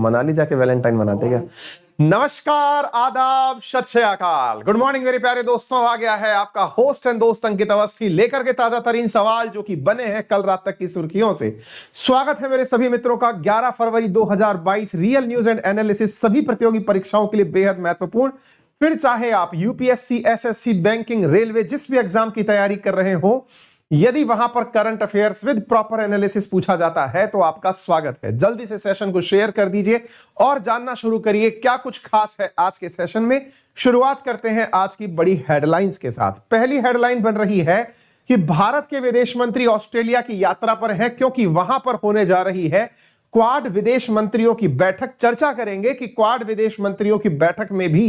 मनाली जाके वैलेंटाइन मनाते क्या? नमस्कार, आदाब, सत श्री अकाल, गुड मॉर्निंग मेरे प्यारे दोस्तों। आ गया है आपका होस्ट एंड दोस्त अंकित अवस्थी लेकर के ताजा तरीन सवाल जो कि बने हैं कल रात तक की सुर्खियों से। स्वागत है मेरे सभी मित्रों का 11 फरवरी 2022 रियल न्यूज एंड एनालिसिस सभी प्रतियोगी परीक्षाओं के लिए बेहद महत्वपूर्ण। फिर चाहे आप यूपीएससी, एसएससी, बैंकिंग, रेलवे, जिस भी एग्जाम की तैयारी कर रहे हो, यदि वहां पर current affairs with proper analysis पूछा जाता है तो आपका स्वागत है। जल्दी से सेशन को शेयर कर दीजिए और जानना शुरू करिए क्या कुछ खास है आज के सेशन में। शुरुआत करते हैं आज की बड़ी हेडलाइंस के साथ। पहली हेडलाइन बन रही है कि भारत के विदेश मंत्री ऑस्ट्रेलिया की यात्रा पर हैं, क्योंकि वहां पर होने जा रही है क्वाड विदेश मंत्रियों की बैठक। चर्चा करेंगे कि क्वाड विदेश मंत्रियों की बैठक में भी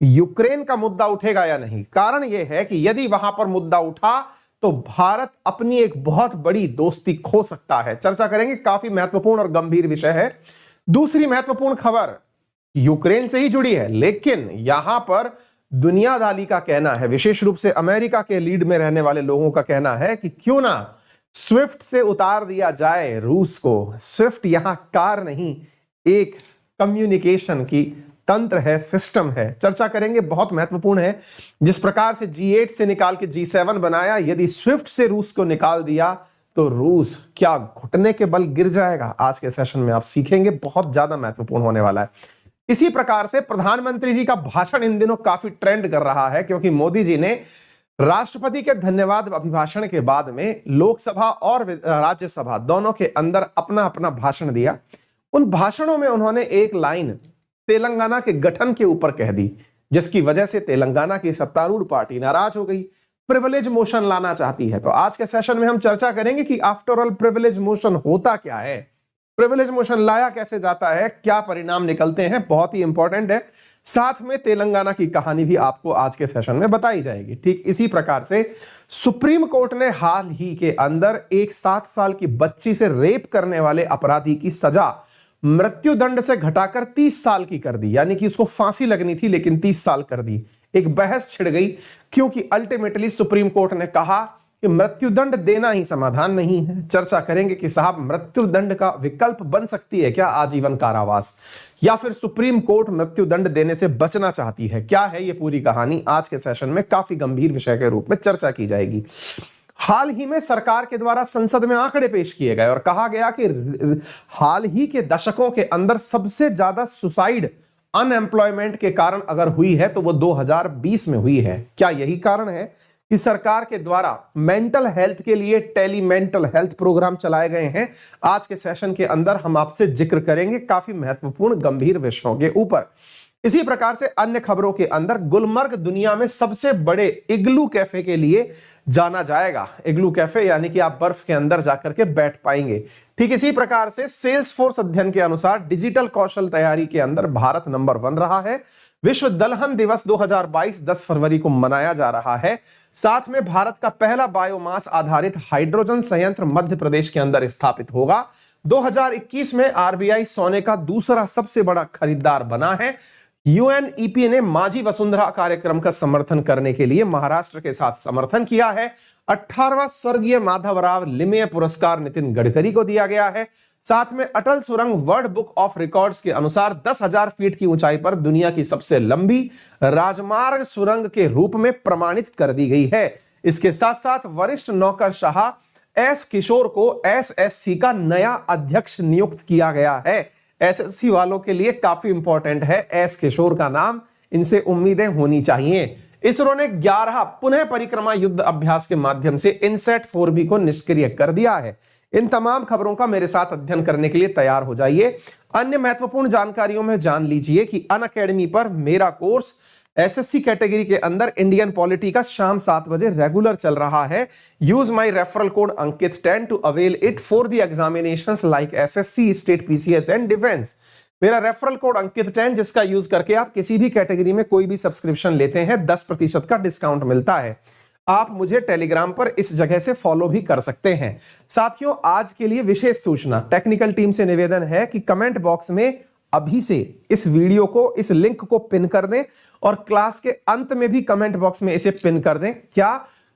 यूक्रेन का मुद्दा उठेगा या नहीं। कारण यह है कि यदि वहां पर मुद्दा उठा तो भारत अपनी एक बहुत बड़ी दोस्ती खो सकता है। चर्चा करेंगे, काफी महत्वपूर्ण और गंभीर विषय है। दूसरी महत्वपूर्ण खबर यूक्रेन से ही जुड़ी है, लेकिन यहां पर दुनियादारी का कहना है, विशेष रूप से अमेरिका के लीड में रहने वाले लोगों का कहना है कि क्यों ना स्विफ्ट से उतार दिया जाए रूस को। स्विफ्ट यहां कार नहीं, एक कम्युनिकेशन की तंत्र है, सिस्टम है। चर्चा करेंगे, बहुत महत्वपूर्ण है। जिस प्रकार से G8 से निकाल के G7 बनाया, यदि स्विफ्ट से रूस को निकाल दिया तो रूस क्या घुटने के बल गिर जाएगा? आज के सेशन में आप सीखेंगे, बहुत ज्यादा महत्वपूर्ण होने वाला है। इसी प्रकार से प्रधानमंत्री जी का भाषण इन दिनों काफी ट्रेंड कर रहा है, क्योंकि मोदी जी ने राष्ट्रपति के धन्यवाद अभिभाषण के बाद में लोकसभा और राज्यसभा दोनों के अंदर अपना अपना भाषण दिया। उन भाषणों में उन्होंने एक लाइन तेलंगाना के गठन के ऊपर कह दी, जिसकी वजह से तेलंगाना की सत्तारूढ़ पार्टी नाराज हो गई, प्रिविलेज मोशन लाना चाहती है। तो आज के सेशन में हम चर्चा करेंगे कि आफ्टर ऑल प्रिविलेज मोशन होता क्या है, प्रिविलेज मोशन लाया कैसे जाता है, क्या परिणाम निकलते हैं, बहुत ही इंपॉर्टेंट है। साथ में तेलंगाना की कहानी भी आपको आज के सेशन में बताई जाएगी। ठीक इसी प्रकार से सुप्रीम कोर्ट ने हाल ही के अंदर एक 7 साल की बच्ची से रेप करने वाले अपराधी की सजा मृत्यु दंड से घटाकर 30 साल की कर दी। यानी कि उसको फांसी लगनी थी, लेकिन 30 साल कर दी। एक बहस छिड़ गई, क्योंकि अल्टीमेटली सुप्रीम कोर्ट ने कहा कि मृत्यु दंड देना ही समाधान नहीं है। चर्चा करेंगे कि साहब मृत्यु दंड का विकल्प बन सकती है क्या आजीवन कारावास, या फिर सुप्रीम कोर्ट मृत्यु दंड देने से बचना चाहती है? क्या है ये पूरी कहानी, आज के सेशन में काफी गंभीर विषय के रूप में चर्चा की जाएगी। हाल ही में सरकार के द्वारा संसद में आंकड़े पेश किए गए और कहा गया कि हाल ही के दशकों के अंदर सबसे ज्यादा सुसाइड अनएम्प्लॉयमेंट के कारण अगर हुई है तो वो 2020 में हुई है। क्या यही कारण है कि सरकार के द्वारा मेंटल हेल्थ के लिए टेली मेंटल हेल्थ प्रोग्राम चलाए गए हैं? आज के सेशन के अंदर हम आपसे जिक्र करेंगे काफी महत्वपूर्ण गंभीर विषयों के ऊपर। इसी प्रकार से अन्य खबरों के अंदर गुलमर्ग दुनिया में सबसे बड़े इग्लू कैफे के लिए जाना जाएगा। इग्लू कैफे यानी कि आप बर्फ के अंदर जाकर के बैठ पाएंगे। ठीक इसी प्रकार से सेल्स फोर्स अध्ययन के अनुसार डिजिटल कौशल तैयारी के अंदर भारत नंबर 1 रहा है। विश्व दलहन दिवस 2022 10 फरवरी को मनाया जा रहा है। साथ में भारत का पहला बायोमास आधारित हाइड्रोजन संयंत्र मध्य प्रदेश के अंदर स्थापित होगा। 2021 में आरबीआई सोने का दूसरा सबसे बड़ा खरीदार बना है। यूएनईपी ने माझी वसुंधरा कार्यक्रम का समर्थन करने के लिए महाराष्ट्र के साथ समर्थन किया है। 18वां स्वर्गीय माधवराव लिमये पुरस्कार नितिन गडकरी को दिया गया है। साथ में अटल सुरंग वर्ल्ड बुक ऑफ रिकॉर्ड्स के अनुसार 10,000 फीट की ऊंचाई पर दुनिया की सबसे लंबी राजमार्ग सुरंग के रूप में प्रमाणित कर दी गई है। इसके साथ साथ वरिष्ठ नौकरशाह एस किशोर को एसएससी का नया अध्यक्ष नियुक्त किया गया है। एसएससी वालों के लिए काफी इंपॉर्टेंट है एस किशोर का नाम, इनसे उम्मीदें होनी चाहिए। इसरो ने 11 पुनः परिक्रमा युद्ध अभ्यास के माध्यम से इनसेट 4B को निष्क्रिय कर दिया है। इन तमाम खबरों का मेरे साथ अध्ययन करने के लिए तैयार हो जाइए। अन्य महत्वपूर्ण जानकारियों में जान लीजिए कि अनअकैडमी पर मेरा कोर्स एसएससी कैटेगरी के अंदर इंडियन पॉलिटी का शाम 7 बजे रेगुलर चल रहा है। Use my referral code Ankit 10 to avail it for the examinations like SSC, state, PCS and defence. मेरा रेफरल कोड अंकित 10 जिसका यूज करके आप किसी भी कैटेगरी में कोई भी सब्सक्रिप्शन लेते हैं 10% का डिस्काउंट मिलता है। आप मुझे टेलीग्राम पर इस जगह से फॉलो भी कर सकते हैं। साथियों, आज के लिए विशेष सूचना, टेक्निकल टीम से निवेदन है कि कमेंट बॉक्स में अभी से इस वीडियो को, इस लिंक को पिन कर दें और क्लास के अंत में भी कमेंट बॉक्स में इसे पिन कर दें। क्या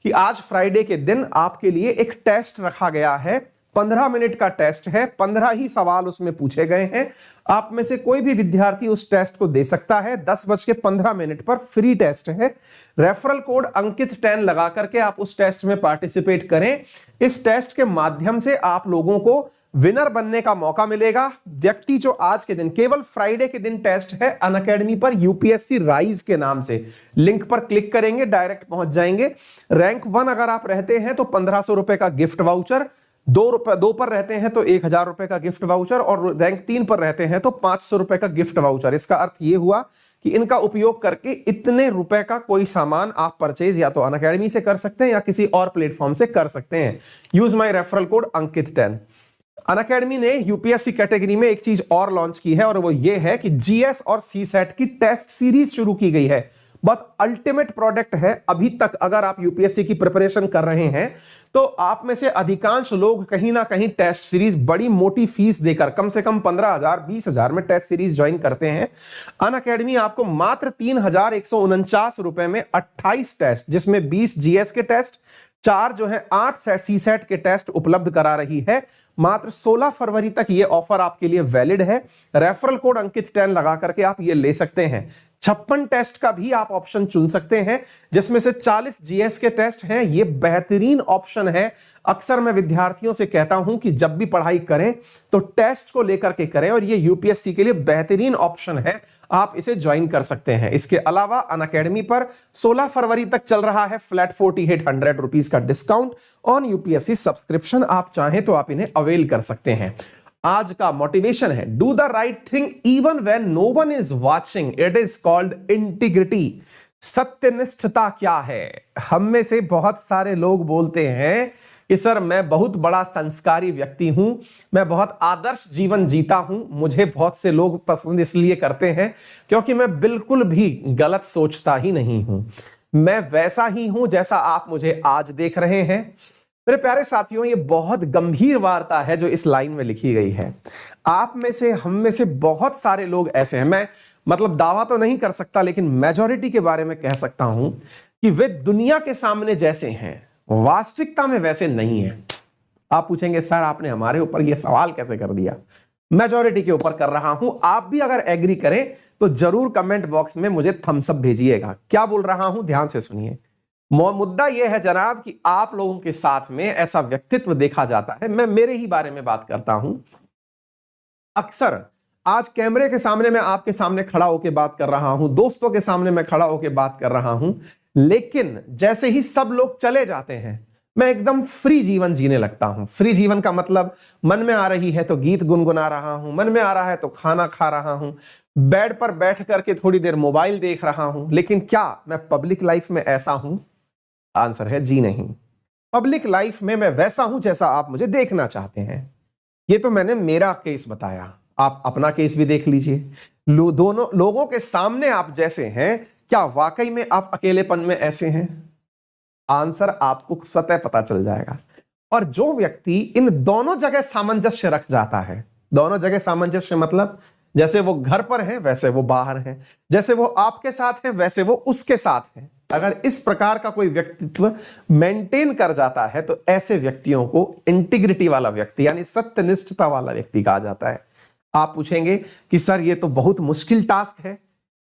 कि आज फ्राइडे के दिन आपके लिए एक टेस्ट रखा गया है 15 मिनट का टेस्ट है, 15 ही सवाल उसमें पूछे गए हैं। आप में से कोई भी विद्यार्थी उस टेस्ट को दे सकता है। 10:15 पर फ्री टेस्ट है। रेफरल कोड अंकित 10 लगा करके आप उस टेस्ट में पार्टिसिपेट करें। इस टेस्ट के माध्यम से आप लोगों को विनर बनने का मौका मिलेगा। व्यक्ति जो आज के दिन, केवल फ्राइडे के दिन टेस्ट है, अनअकैडमी पर यूपीएससी राइज के नाम से लिंक पर क्लिक करेंगे, डायरेक्ट पहुंच जाएंगे। रैंक 1 अगर आप रहते हैं तो 1500 रुपए का गिफ्ट वाउचर, 2 पर रहते हैं तो 1000 रुपए का गिफ्ट वाउचर, और रैंक 3 पर रहते हैं तो 500 रुपए का गिफ्ट वाउचर। इसका अर्थ यह हुआ कि इनका उपयोग करके इतने रुपए का कोई सामान आप परचेज या तो अनअकैडमी से कर सकते हैं या किसी और प्लेटफॉर्म से कर सकते हैं। Use my referral code Ankit 10। Unacademy ने यूपीएससी कैटेगरी में एक चीज और लॉन्च की है, और वो ये है कि जीएस और सीसेट की टेस्ट सीरीज शुरू की गई है। बहुत अल्टीमेट प्रोडक्ट है। अभी तक अगर आप यूपीएससी की प्रिपरेशन कर रहे हैं तो आप में से अधिकांश लोग कहीं ना कहीं टेस्ट सीरीज बड़ी मोटी फीस देकर, कम से कम 15,000 20,000 में टेस्ट सीरीज ज्वाइन करते हैं। अनअकैडमी आपको मात्र 3,149 रुपए में 28 टेस्ट, जिसमें 20 जीएस के टेस्ट, 4 जो है 8 सीसेट के टेस्ट उपलब्ध करा रही है। मात्र 16 फरवरी तक ये ऑफर आपके लिए वैलिड है। रेफरल कोड अंकित 10 लगा करके आप ये ले सकते हैं। 56 टेस्ट का भी आप ऑप्शन चुन सकते हैं, जिसमें से 40 जीएस के टेस्ट हैं। ये बेहतरीन ऑप्शन है। अक्सर मैं विद्यार्थियों से कहता हूं कि जब भी पढ़ाई करें तो टेस्ट को लेकर के करें, और ये यूपीएससी के लिए बेहतरीन ऑप्शन है। आप इसे ज्वाइन कर सकते हैं। इसके अलावा अनअकैडमी पर 16 फरवरी तक चल रहा है फ्लैट 4800 रुपीज का डिस्काउंट ऑन यूपीएससी सब्सक्रिप्शन। आप चाहें तो आप इन्हें अवेल कर सकते हैं। आज का मोटिवेशन है, do the right thing even when no one is watching, it is called integrity. सत्यनिष्ठता क्या है? हम में से बहुत सारे लोग बोलते हैं कि सर मैं बहुत बड़ा संस्कारी व्यक्ति हूं, मैं बहुत आदर्श जीवन जीता हूं, मुझे बहुत से लोग पसंद इसलिए करते हैं क्योंकि मैं बिल्कुल भी गलत सोचता ही नहीं हूं, मैं वैसा ही हूं जैसा आप मुझे आज देख रहे हैं। मेरे प्यारे साथियों, ये बहुत गंभीर वार्ता है जो इस लाइन में लिखी गई है। आप में से, हम में से बहुत सारे लोग ऐसे हैं, मैं मतलब दावा तो नहीं कर सकता लेकिन मेजॉरिटी के बारे में कह सकता हूं कि वे दुनिया के सामने जैसे हैं वास्तविकता में वैसे नहीं है। आप पूछेंगे सर आपने हमारे ऊपर यह सवाल कैसे कर दिया? मेजॉरिटी के ऊपर कर रहा हूं। आप भी अगर एग्री करें तो जरूर कमेंट बॉक्स में मुझे थम्स अप भेजिएगा। क्या बोल रहा हूं ध्यान से सुनिए। मुद्दा यह है जनाब कि आप लोगों के साथ में ऐसा व्यक्तित्व देखा जाता है। मैं मेरे ही बारे में बात करता हूं। अक्सर आज कैमरे के सामने मैं आपके सामने खड़ा होकर बात कर रहा हूं, दोस्तों के सामने मैं खड़ा होकर बात कर रहा हूं, लेकिन जैसे ही सब लोग चले जाते हैं मैं एकदम फ्री जीवन जीने लगता हूं। फ्री जीवन का मतलब मन में आ रही है तो गीत गुनगुना रहा हूं, मन में आ रहा है तो खाना खा रहा हूं, बेड पर बैठ करके थोड़ी देर मोबाइल देख रहा हूं। लेकिन क्या मैं पब्लिक लाइफ में ऐसा हूं? आंसर है जी नहीं। पब्लिक लाइफ में मैं वैसा हूं जैसा आप मुझे देखना चाहते हैं। ये तो मैंने मेरा केस बताया, आप अपना केस भी देख लीजिए। दोनों लोगों के सामने आप जैसे हैं, क्या वाकई में आप अकेलेपन में ऐसे हैं? आंसर आपको स्वतः पता चल जाएगा। और जो व्यक्ति इन दोनों जगह सामंजस्य रख जाता है, दोनों जगह सामंजस्य मतलब जैसे वो घर पर है वैसे वो बाहर है, जैसे वो आपके साथ है वैसे वो उसके साथ है, अगर इस प्रकार का कोई व्यक्तित्व मेंटेन कर जाता है तो ऐसे व्यक्तियों को इंटीग्रिटी वाला व्यक्ति यानी सत्यनिष्ठता वाला व्यक्ति कहा जाता है। आप पूछेंगे कि सर ये तो बहुत मुश्किल टास्क है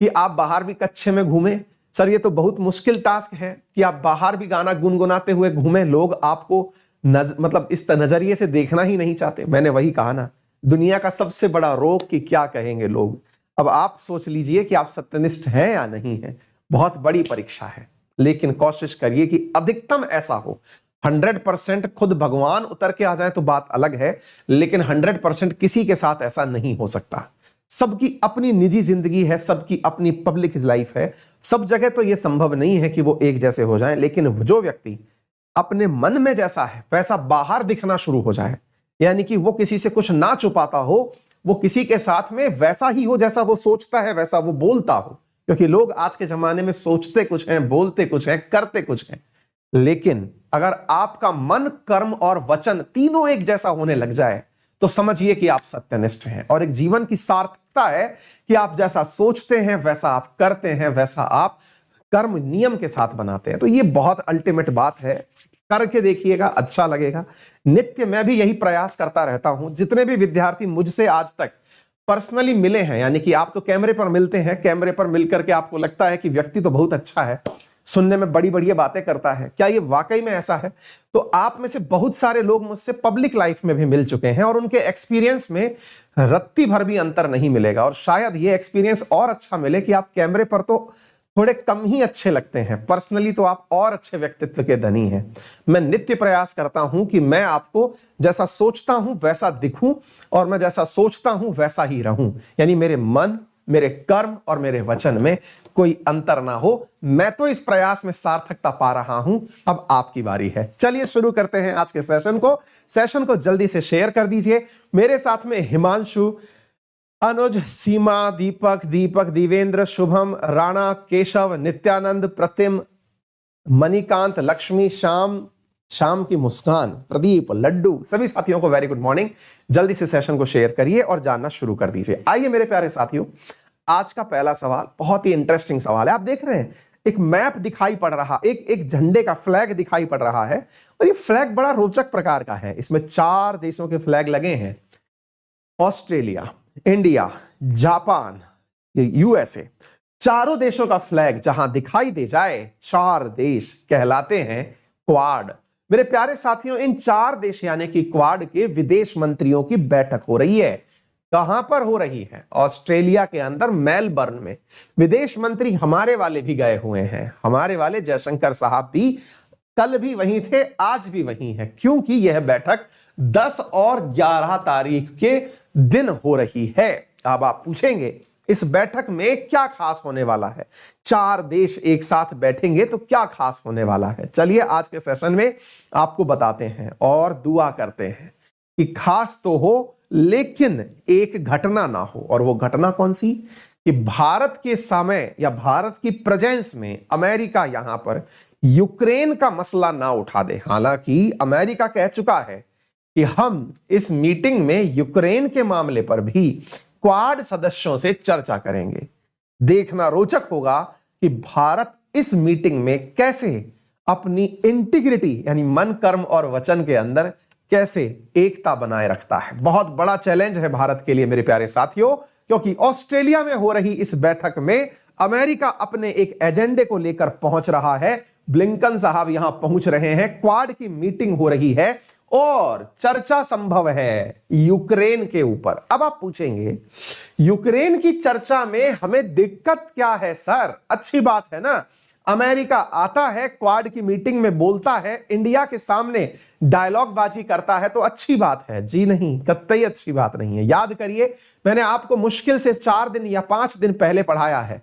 कि आप बाहर भी कच्छे में घूमें, सर ये तो बहुत मुश्किल टास्क है कि आप बाहर भी गाना गुनगुनाते हुए घूमें, लोग आपको मतलब इस नजरिए से देखना ही नहीं चाहते। मैंने वही कहा ना, दुनिया का सबसे बड़ा रोग कि क्या कहेंगे लोग। अब आप सोच लीजिए कि आप सत्यनिष्ठ हैं या नहीं है। बहुत बड़ी परीक्षा है, लेकिन कोशिश करिए कि अधिकतम ऐसा हो। 100% खुद भगवान उतर के आ जाए तो बात अलग है, लेकिन 100% किसी के साथ ऐसा नहीं हो सकता। सबकी अपनी निजी जिंदगी है, सबकी अपनी पब्लिक लाइफ है, सब जगह तो यह संभव नहीं है कि वो एक जैसे हो जाएं। लेकिन जो व्यक्ति अपने मन में जैसा है वैसा बाहर दिखना शुरू हो जाए, यानी कि वो किसी से कुछ ना छुपाता हो, वो किसी के साथ में वैसा ही हो जैसा वो सोचता है, वैसा वो बोलता हो। क्योंकि लोग आज के जमाने में सोचते कुछ हैं, बोलते कुछ हैं, करते कुछ हैं। लेकिन अगर आपका मन, कर्म और वचन तीनों एक जैसा होने लग जाए तो समझिए कि आप सत्यनिष्ठ हैं। और एक जीवन की सार्थकता है कि आप जैसा सोचते हैं वैसा आप करते हैं, वैसा आप कर्म नियम के साथ बनाते हैं। तो ये बहुत अल्टीमेट बात है। करके देखिएगा, अच्छा लगेगा। नित्य मैं भी यही प्रयास करता रहता हूं। जितने भी विद्यार्थी मुझसे आज तक पर्सनली मिले हैं, यानी कि आप तो कैमरे पर मिलते हैं, कैमरे पर मिलकर के आपको लगता है कि व्यक्ति तो बहुत अच्छा है, सुनने में बड़ी बढ़िया बातें करता है, क्या ये वाकई में ऐसा है? तो आप में से बहुत सारे लोग मुझसे पब्लिक लाइफ में भी मिल चुके हैं और उनके एक्सपीरियंस में रत्ती भर भी अंतर नहीं मिलेगा। और शायद ये एक्सपीरियंस और अच्छा मिले कि आप कैमरे पर तो थोड़े कम ही अच्छे लगते हैं, पर्सनली तो आप और अच्छे व्यक्तित्व के धनी हैं। मैं नित्य प्रयास करता हूं कि मैं आपको जैसा सोचता हूं वैसा दिखूं और मैं जैसा सोचता हूं वैसा ही रहूं, यानी मेरे मन, मेरे कर्म और मेरे वचन में कोई अंतर ना हो। मैं तो इस प्रयास में सार्थकता पा रहा हूं, अब आपकी बारी है। चलिए शुरू करते हैं आज के सेशन को जल्दी से शेयर कर दीजिए। मेरे साथ में हिमांशु, अनुज, सीमा, दीपक, देवेंद्र, शुभम, राणा, केशव, नित्यानंद, प्रतिम, मणिकांत, लक्ष्मी, शाम की मुस्कान, प्रदीप, लड्डू, सभी साथियों को वेरी गुड मॉर्निंग। जल्दी से सेशन को शेयर करिए और जानना शुरू कर दीजिए। आइए मेरे प्यारे साथियों, आज का पहला सवाल बहुत ही इंटरेस्टिंग सवाल है। आप देख रहे हैं एक मैप दिखाई पड़ रहा, एक झंडे का फ्लैग दिखाई पड़ रहा है और ये फ्लैग बड़ा रोचक प्रकार का है। इसमें 4 देशों के फ्लैग लगे हैं, ऑस्ट्रेलिया, इंडिया, जापान, यूएसए। चारों देशों का फ्लैग जहां दिखाई दे जाए, 4 देश कहलाते हैं क्वाड। मेरे प्यारे साथियों, इन 4 देश यानी कि क्वाड के विदेश मंत्रियों की बैठक हो रही है। कहां पर हो रही है? ऑस्ट्रेलिया के अंदर मेलबर्न में। विदेश मंत्री हमारे वाले भी गए हुए हैं, हमारे वाले जयशंकर साहब भी कल भी वहीं थे, आज भी वहीं है, क्योंकि यह बैठक 10 और 11 तारीख के दिन हो रही है। अब आप पूछेंगे इस बैठक में क्या खास होने वाला है? 4 देश एक साथ बैठेंगे तो क्या खास होने वाला है? चलिए आज के सेशन में आपको बताते हैं और दुआ करते हैं कि खास तो हो लेकिन एक घटना ना हो। और वो घटना कौन सी? कि भारत के समय या भारत की प्रेजेंस में अमेरिका यहां पर यूक्रेन का मसला ना उठा दे। हालांकि अमेरिका कह चुका है कि हम इस मीटिंग में यूक्रेन के मामले पर भी क्वाड सदस्यों से चर्चा करेंगे। देखना रोचक होगा कि भारत इस मीटिंग में कैसे अपनी इंटीग्रिटी यानी मन, कर्म और वचन के अंदर कैसे एकता बनाए रखता है। बहुत बड़ा चैलेंज है भारत के लिए मेरे प्यारे साथियों, क्योंकि ऑस्ट्रेलिया में हो रही इस बैठक में अमेरिका अपने एक एजेंडे को लेकर पहुंच रहा है। ब्लिंकन साहब यहां पहुंच रहे हैं, क्वाड की मीटिंग हो रही है और चर्चा संभव है यूक्रेन के ऊपर। अब आप पूछेंगे यूक्रेन की चर्चा में हमें दिक्कत क्या है सर? अच्छी बात है ना, अमेरिका आता है, क्वाड की मीटिंग में बोलता है, इंडिया के सामने डायलॉग बाजी करता है, तो अच्छी बात है? जी नहीं, कतई अच्छी बात नहीं है। याद करिए, मैंने आपको मुश्किल से 4 दिन या 5 दिन पहले पढ़ाया है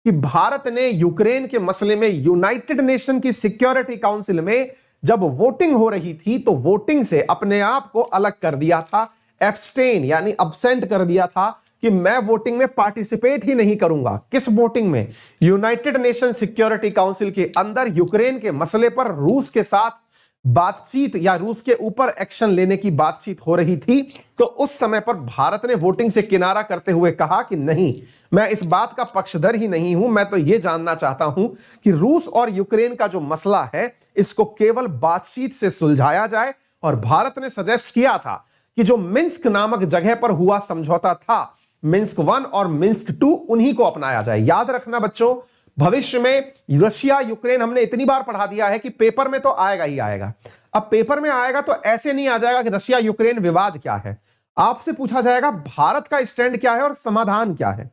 कि भारत ने यूक्रेन के मसले में यूनाइटेड नेशन की सिक्योरिटी काउंसिल में जब वोटिंग हो रही थी तो वोटिंग से अपने आप को अलग कर दिया था, एब्सटेन यानी अब्सेंट कर दिया था कि मैं वोटिंग में पार्टिसिपेट ही नहीं करूंगा। किस वोटिंग में? यूनाइटेड नेशन सिक्योरिटी काउंसिल के अंदर यूक्रेन के मसले पर रूस के साथ बातचीत या रूस के ऊपर एक्शन लेने की बातचीत हो रही थी। तो उस समय पर भारत ने वोटिंग से किनारा करते हुए कहा कि नहीं, मैं इस बात का पक्षधर ही नहीं हूं, मैं तो यह जानना चाहता हूं कि रूस और यूक्रेन का जो मसला है इसको केवल बातचीत से सुलझाया जाए। और भारत ने सजेस्ट किया था कि जो मिन्स्क नामक जगह पर हुआ समझौता था, मिन्स्क 1 और मिन्स्क 2, उन्हीं को अपनाया जाए। याद रखना बच्चों, भविष्य में रशिया यूक्रेन हमने इतनी बार पढ़ा दिया है कि पेपर में तो आएगा ही आएगा। अब पेपर में आएगा तो ऐसे नहीं आ जाएगा कि रशिया यूक्रेन विवाद क्या है, आपसे पूछा जाएगा भारत का स्टैंड क्या है और समाधान क्या है।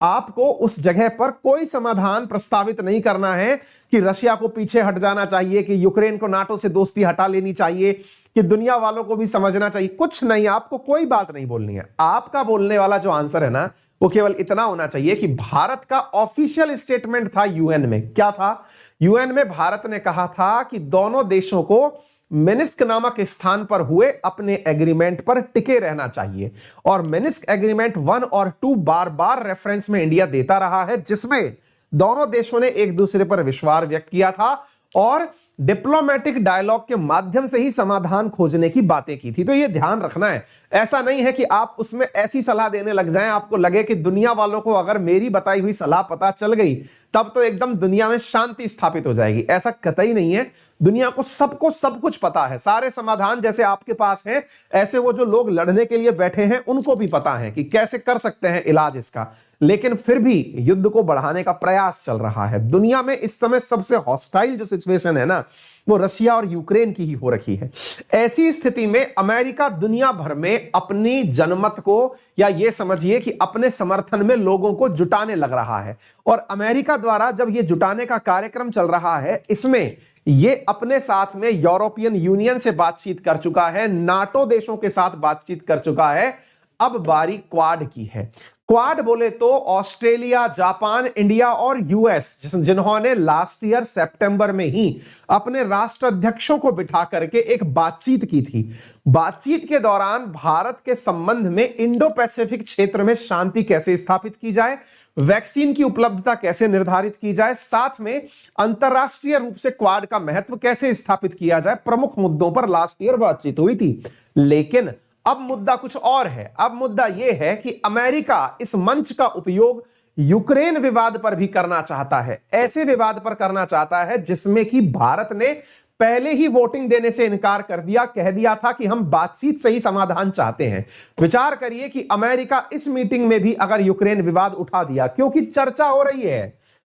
आपको उस जगह पर कोई समाधान प्रस्तावित नहीं करना है कि रशिया को पीछे हट जाना चाहिए, कि यूक्रेन को नाटो से दोस्ती हटा लेनी चाहिए, कि दुनिया वालों को भी समझना चाहिए। कुछ नहीं, आपको कोई बात नहीं बोलनी है। आपका बोलने वाला जो आंसर है ना, वो केवल इतना होना चाहिए कि भारत का ऑफिशियल स्टेटमेंट था यूएन में। क्या था? यूएन में भारत ने कहा था कि दोनों देशों को मिन्स्क नामक स्थान पर हुए अपने एग्रीमेंट पर टिके रहना चाहिए। और मिन्स्क एग्रीमेंट 1 और 2 बार बार रेफरेंस में इंडिया देता रहा है, जिसमें दोनों देशों ने एक दूसरे पर विश्वास व्यक्त किया था और डिप्लोमेटिक डायलॉग के माध्यम से ही समाधान खोजने की बातें की थी। तो ये ध्यान रखना है, ऐसा नहीं है कि आप उसमें ऐसी सलाह देने लग जाएं, आपको लगे कि दुनिया वालों को अगर मेरी बताई हुई सलाह पता चल गई तब तो एकदम दुनिया में शांति स्थापित हो जाएगी। ऐसा कतई नहीं है। दुनिया को सबको सब कुछ पता है, सारे समाधान जैसे आपके पास हैं ऐसे वो जो लोग लड़ने के लिए बैठे हैं उनको भी पता है कि कैसे कर सकते हैं इलाज इसका। लेकिन फिर भी युद्ध को बढ़ाने का प्रयास चल रहा है। दुनिया में इस समय सबसे हॉस्टाइल जो सिचुएशन है ना, वो रशिया और यूक्रेन की ही हो रखी है। ऐसी स्थिति में अमेरिका दुनिया भर में अपनी जनमत को, या ये समझिए कि अपने समर्थन में लोगों को जुटाने लग रहा है। और अमेरिका द्वारा जब ये जुटाने का कार्यक्रम चल रहा है, इसमें ये अपने साथ में यूरोपियन यूनियन से बातचीत कर चुका है, नाटो देशों के साथ बातचीत कर चुका है। अब बारी क्वाड की है। क्वाड बोले तो ऑस्ट्रेलिया, जापान, इंडिया और यूएस, जिन्होंने लास्ट ईयर सितंबर में ही अपने राष्ट्राध्यक्षों को बिठा करके एक बातचीत की थी। बातचीत के दौरान भारत के संबंध में इंडो पैसिफिक क्षेत्र में शांति कैसे स्थापित की जाए, वैक्सीन की उपलब्धता कैसे निर्धारित की जाए, साथ में अंतरराष्ट्रीय रूप से क्वाड का महत्व कैसे स्थापित किया जाए, प्रमुख मुद्दों पर लास्ट ईयर बातचीत हुई थी। लेकिन अब मुद्दा कुछ और है। अब मुद्दा यह है कि अमेरिका इस मंच का उपयोग यूक्रेन विवाद पर भी करना चाहता है। ऐसे विवाद पर करना चाहता है जिसमें कि भारत ने पहले ही वोटिंग देने से इनकार कर दिया, कह दिया था कि हम बातचीत से ही समाधान चाहते हैं। विचार करिए कि अमेरिका इस मीटिंग में भी अगर यूक्रेन विवाद उठा दिया, क्योंकि चर्चा हो रही है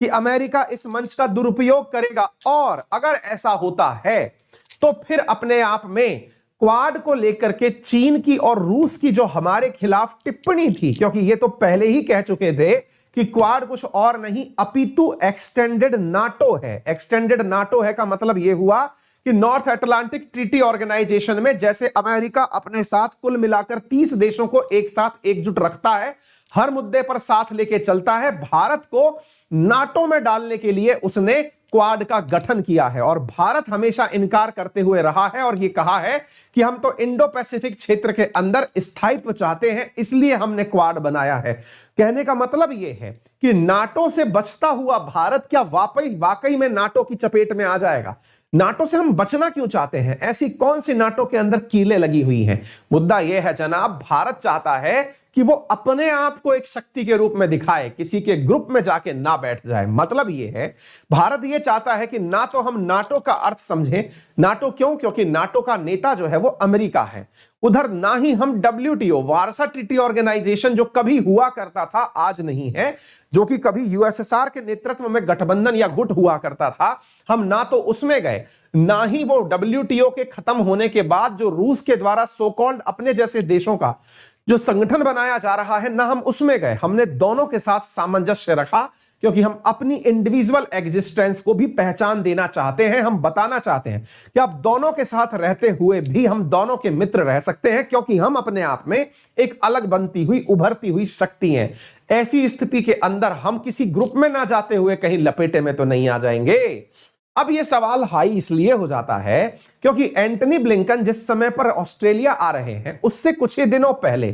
कि अमेरिका इस मंच का दुरुपयोग करेगा, और अगर ऐसा होता है तो फिर अपने आप में क्वाड को लेकर के चीन की और रूस की जो हमारे खिलाफ टिप्पणी थी, क्योंकि ये तो पहले ही कह चुके थे कि क्वाड कुछ और नहीं अपितु एक्सटेंडेड नाटो है। एक्सटेंडेड नाटो है का मतलब यह हुआ कि नॉर्थ अटलांटिक ट्रीटी ऑर्गेनाइजेशन में जैसे अमेरिका अपने साथ कुल मिलाकर 30 देशों को एक साथ एकजुट रखता है, हर मुद्दे पर साथ लेके चलता है, भारत को नाटो में डालने के लिए उसने क्वाड का गठन किया है। और भारत हमेशा इनकार करते हुए रहा है और यह कहा है कि हम तो इंडो पैसिफिक क्षेत्र के अंदर स्थायित्व चाहते हैं, इसलिए हमने क्वाड बनाया है। कहने का मतलब यह है कि नाटो से बचता हुआ भारत क्या वाकई में नाटो की चपेट में आ जाएगा? नाटो से हम बचना क्यों चाहते हैं? ऐसी कौन सी नाटो के अंदर कीलें लगी हुई हैं? मुद्दा यह है जनाब, भारत चाहता है कि वो अपने आप को एक शक्ति के रूप में दिखाए, किसी के ग्रुप में जाके ना बैठ जाए। मतलब यह है, भारत यह चाहता है कि ना तो हम नाटो का अर्थ समझें। नाटो क्यों? क्योंकि नाटो का नेता जो है वो अमेरिका है। उधर ना ही हम WTO, वार्सा ट्रीटी ऑर्गेनाइजेशन, जो कभी हुआ करता था आज नहीं है, जो कि कभी USSR के नेतृत्व में गठबंधन या गुट हुआ करता था, हम ना तो उसमें गए, ना ही वो WTO के खत्म होने के बाद जो रूस के द्वारा सो कॉल्ड अपने जैसे देशों का जो संगठन बनाया जा रहा है, ना हम उसमें गए। हमने दोनों के साथ सामंजस्य रखा, क्योंकि हम अपनी इंडिविजुअल एग्जिस्टेंस को भी पहचान देना चाहते हैं। हम बताना चाहते हैं कि आप दोनों के साथ रहते हुए भी हम दोनों के मित्र रह सकते हैं, क्योंकि हम अपने आप में एक अलग बनती हुई, उभरती हुई शक्ति हैं। ऐसी स्थिति के अंदर हम किसी ग्रुप में ना जाते हुए कहीं लपेटे में तो नहीं आ जाएंगे। अब यह सवाल हाई इसलिए हो जाता है क्योंकि एंटनी ब्लिंकन जिस समय पर ऑस्ट्रेलिया आ रहे हैं, उससे कुछ ही दिनों पहले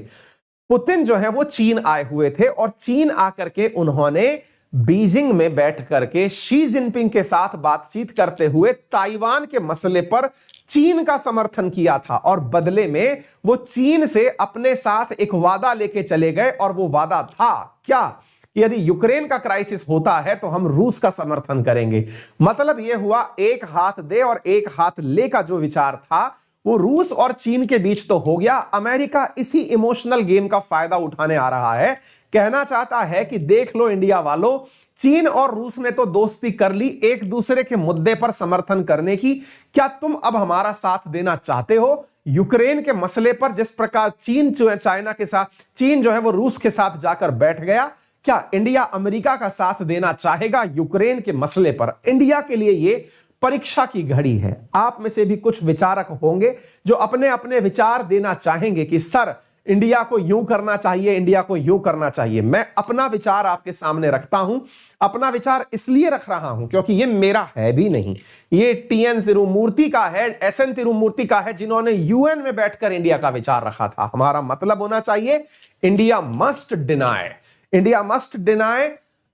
पुतिन जो है वो चीन आए हुए थे, और चीन आकर के उन्होंने बीजिंग में बैठ करके शी जिनपिंग के साथ बातचीत करते हुए ताइवान के मसले पर चीन का समर्थन किया था, और बदले में वो चीन से अपने साथ एक वादा लेके चले गए। और वो वादा था क्या? यदि यूक्रेन का क्राइसिस होता है तो हम रूस का समर्थन करेंगे। मतलब यह हुआ, एक हाथ दे और एक हाथ ले का जो विचार था वो रूस और चीन के बीच तो हो गया। अमेरिका इसी इमोशनल गेम का फायदा उठाने आ रहा है। कहना चाहता है कि देख लो इंडिया वालों, चीन और रूस ने तो दोस्ती कर ली एक दूसरे के मुद्दे पर समर्थन करने की, क्या तुम अब हमारा साथ देना चाहते हो? यूक्रेन के मसले पर जिस प्रकार चीन चाइना के साथ, चीन जो है वो रूस के साथ जाकर बैठ गया, क्या इंडिया अमेरिका का साथ देना चाहेगा यूक्रेन के मसले पर? इंडिया के लिए यह परीक्षा की घड़ी है। आप में से भी कुछ विचारक होंगे जो अपने अपने विचार देना चाहेंगे कि सर इंडिया को यूं करना चाहिए, इंडिया को यूं करना चाहिए। मैं अपना विचार आपके सामने रखता हूं। अपना विचार इसलिए रख रहा हूं क्योंकि ये मेरा है भी नहीं, ये TN तिरुमूर्ति का है, SN तिरुमूर्ति का है, जिन्होंने UN में बैठकर इंडिया का विचार रखा था। हमारा मतलब होना चाहिए India must deny, India must deny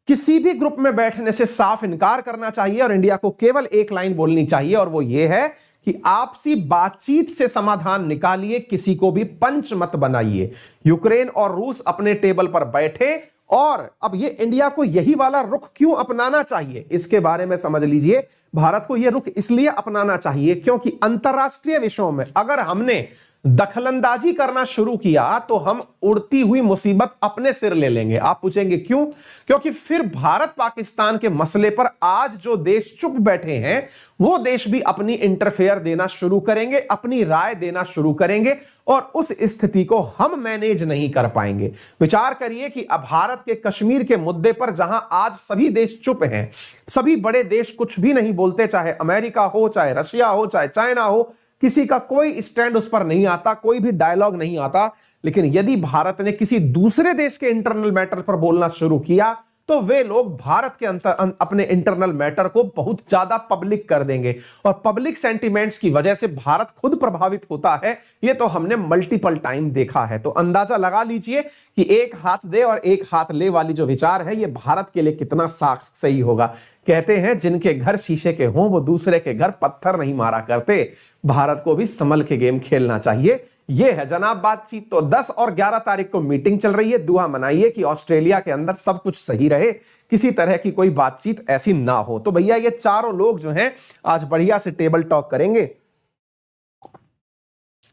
किसी भी ग्रुप में बैठने से साफ इनकार करना चाहिए और इंडिया को केवल एक लाइन बोलनी चाहिए और वो ये है कि आपसी बातचीत से समाधान निकालिए, किसी को भी पंच मत बनाइए। यूक्रेन और रूस अपने टेबल पर बैठे और अब ये इंडिया को यही वाला रुख क्यों अपनाना चाहिए, इसके बारे में समझ लीजिए। भारत को यह रुख इसलिए अपनाना चाहिए क्योंकि अंतरराष्ट्रीय विषयों में अगर हमने दखलंदाजी करना शुरू किया तो हम उड़ती हुई मुसीबत अपने सिर ले लेंगे। आप पूछेंगे क्यों? क्योंकि फिर भारत पाकिस्तान के मसले पर आज जो देश चुप बैठे हैं वो देश भी अपनी इंटरफेयर देना शुरू करेंगे, अपनी राय देना शुरू करेंगे और उस स्थिति को हम मैनेज नहीं कर पाएंगे। विचार करिए कि अब भारत के कश्मीर के मुद्दे पर जहां आज सभी देश चुप हैं, सभी बड़े देश कुछ भी नहीं बोलते, चाहे अमेरिका हो, चाहे रशिया हो, चाहे चाइना हो, किसी का कोई स्टैंड उस पर नहीं आता, कोई भी डायलॉग नहीं आता। लेकिन यदि भारत ने किसी दूसरे देश के इंटरनल मैटर पर बोलना शुरू किया तो वे लोग भारत के अपने इंटरनल मैटर को बहुत ज्यादा पब्लिक कर देंगे और पब्लिक सेंटिमेंट्स की वजह से भारत खुद प्रभावित होता है। यह तो हमने मल्टीपल टाइम देखा है। तो अंदाजा लगा लीजिए कि एक हाथ दे और एक हाथ ले वाली जो विचार है यह भारत के लिए कितना सही होगा। कहते हैं जिनके घर शीशे के हों वो दूसरे के घर पत्थर नहीं मारा करते। भारत को भी संभल के गेम खेलना चाहिए। यह है जनाब बातचीत। तो 10 और 11 तारीख को मीटिंग चल रही है। दुआ मनाइए कि ऑस्ट्रेलिया के अंदर सब कुछ सही रहे, किसी तरह की कोई बातचीत ऐसी ना हो। तो भैया ये चारों लोग जो हैं आज बढ़िया से टेबल टॉक करेंगे।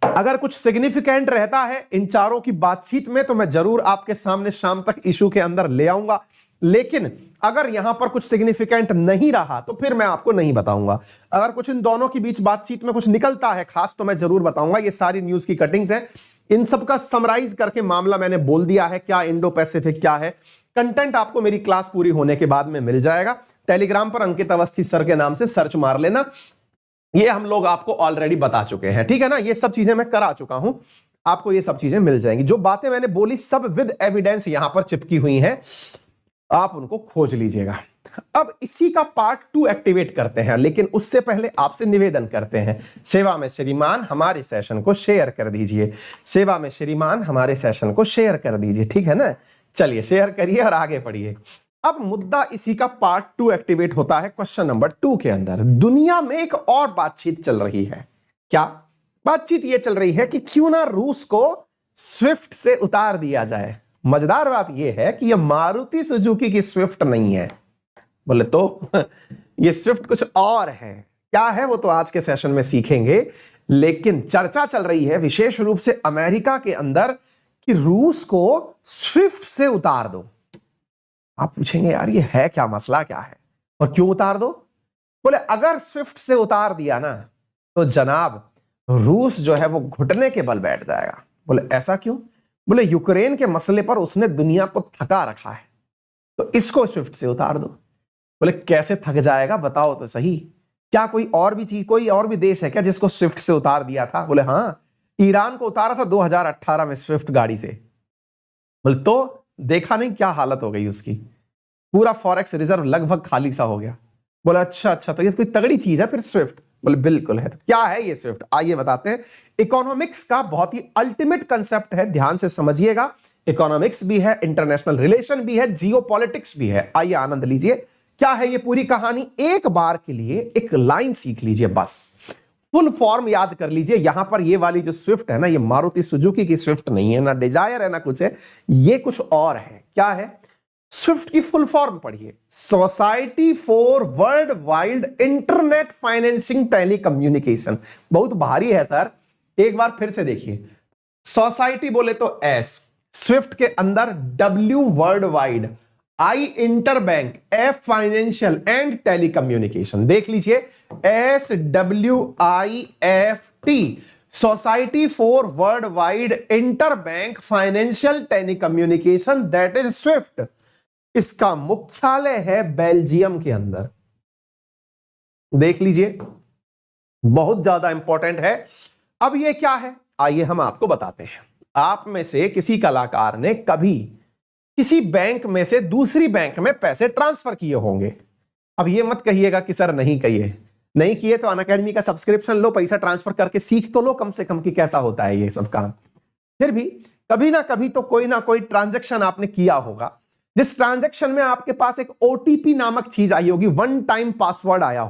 अगर कुछ सिग्निफिकेंट रहता है इन चारों की बातचीत में तो मैं जरूर आपके सामने शाम तक इशू के अंदर ले आऊंगा। लेकिन अगर यहां पर कुछ सिग्निफिकेंट नहीं रहा तो फिर मैं आपको नहीं बताऊंगा। अगर कुछ इन दोनों के बीच बातचीत में कुछ निकलता है खास तो मैं जरूर बताऊंगा। ये सारी न्यूज की कटिंग्स है, इन सब का समराइज करके मामला मैंने बोल दिया है। क्या इंडो पैसिफिक क्या है, कंटेंट आपको मेरी क्लास पूरी होने के बाद में मिल जाएगा। टेलीग्राम पर अंकित अवस्थी सर के नाम से सर्च मार लेना। ये हम लोग आपको ऑलरेडी बता चुके हैं, ठीक है ना। ये सब चीजें मैं करा चुका हूं, आपको ये सब चीजें मिल जाएंगी। जो बातें मैंने बोली सब विद एविडेंस यहां पर चिपकी हुई हैं, आप उनको खोज लीजिएगा। अब इसी का पार्ट 2 एक्टिवेट करते हैं, लेकिन उससे पहले आपसे निवेदन करते हैं, सेवा में श्रीमान हमारे सेशन को शेयर कर दीजिए। सेवा में श्रीमान हमारे सेशन को शेयर कर दीजिए, ठीक है ना। चलिए शेयर करिए और आगे बढ़िए। अब मुद्दा इसी का पार्ट 2 एक्टिवेट होता है क्वेश्चन नंबर 2 के अंदर। दुनिया में एक और बातचीत चल रही है। क्या बातचीत ये चल रही है कि क्यों ना रूस को स्विफ्ट से उतार दिया जाए। मजेदार बात यह है कि यह मारुति सुजुकी की स्विफ्ट नहीं है। बोले तो ये स्विफ्ट कुछ और है। क्या है वो तो आज के सेशन में सीखेंगे। लेकिन चर्चा चल रही है विशेष रूप से अमेरिका के अंदर कि रूस को स्विफ्ट से उतार दो। आप पूछेंगे यार ये है क्या, मसला क्या है और क्यों उतार दो। बोले अगर स्विफ्ट से उतार दिया ना तो जनाब रूस जो है वो घुटने के बल बैठ जाएगा। बोले ऐसा क्यों। बोले यूक्रेन के मसले पर उसने दुनिया को थका रखा है तो इसको स्विफ्ट से उतार दो। बोले कैसे थक जाएगा बताओ तो सही। क्या कोई और भी चीज, कोई और भी देश है क्या जिसको स्विफ्ट से उतार दिया था। बोले हाँ, ईरान को उतारा था 2018 में स्विफ्ट गाड़ी से। बोले तो देखा नहीं क्या हालत हो गई उसकी, पूरा फॉरेक्स रिजर्व लगभग खाली सा हो गया। बोले अच्छा तो ये कोई तगड़ी चीज है फिर स्विफ्ट। बोले बिल्कुल है। तो क्या है ये स्विफ्ट, आइए बताते हैं। इकोनॉमिक्स का बहुत ही अल्टीमेट कंसेप्ट है, ध्यान से समझिएगा। इकोनॉमिक्स भी है, इंटरनेशनल रिलेशन भी है, जियोपॉलिटिक्स भी है। आइए आनंद लीजिए। क्या है ये पूरी कहानी, एक बार के लिए एक लाइन सीख लीजिए, बस फुल फॉर्म याद कर लीजिए। यहां पर ये वाली जो स्विफ्ट है ना, ये मारुति सुजुकी की स्विफ्ट नहीं है, ना डिजायर है ना कुछ है, ये कुछ और है। क्या है स्विफ्ट की फुल फॉर्म पढ़िए, society for world wide internet financing telecommunication. बहुत भारी है सर, एक बार फिर से देखिए। सोसाइटी बोले तो एस, स्विफ्ट के अंदर W world wide, I interbank, F financial and telecommunication. देख लीजिए SWIFT, society for world wide interbank financial telecommunication, that is Swift. इसका मुख्यालय है बेल्जियम के अंदर। देख लीजिए बहुत ज्यादा इंपॉर्टेंट है। अब ये क्या है आइए हम आपको बताते हैं। आप में से किसी कलाकार ने कभी किसी बैंक में से दूसरी बैंक में पैसे ट्रांसफर किए होंगे। अब ये मत कहिएगा कि सर नहीं किए तो अनअकैडमी का सब्सक्रिप्शन लो, पैसा ट्रांसफर करके सीख तो लो कम से कम कि कैसा होता है ये सब काम। फिर भी कभी ना कभी तो कोई ना कोई ट्रांजैक्शन आपने किया होगा जिस ट्रांजैक्शन में आपके पास एक ओटीपी नामक चीज आई होगी, वन टाइम पासवर्ड आया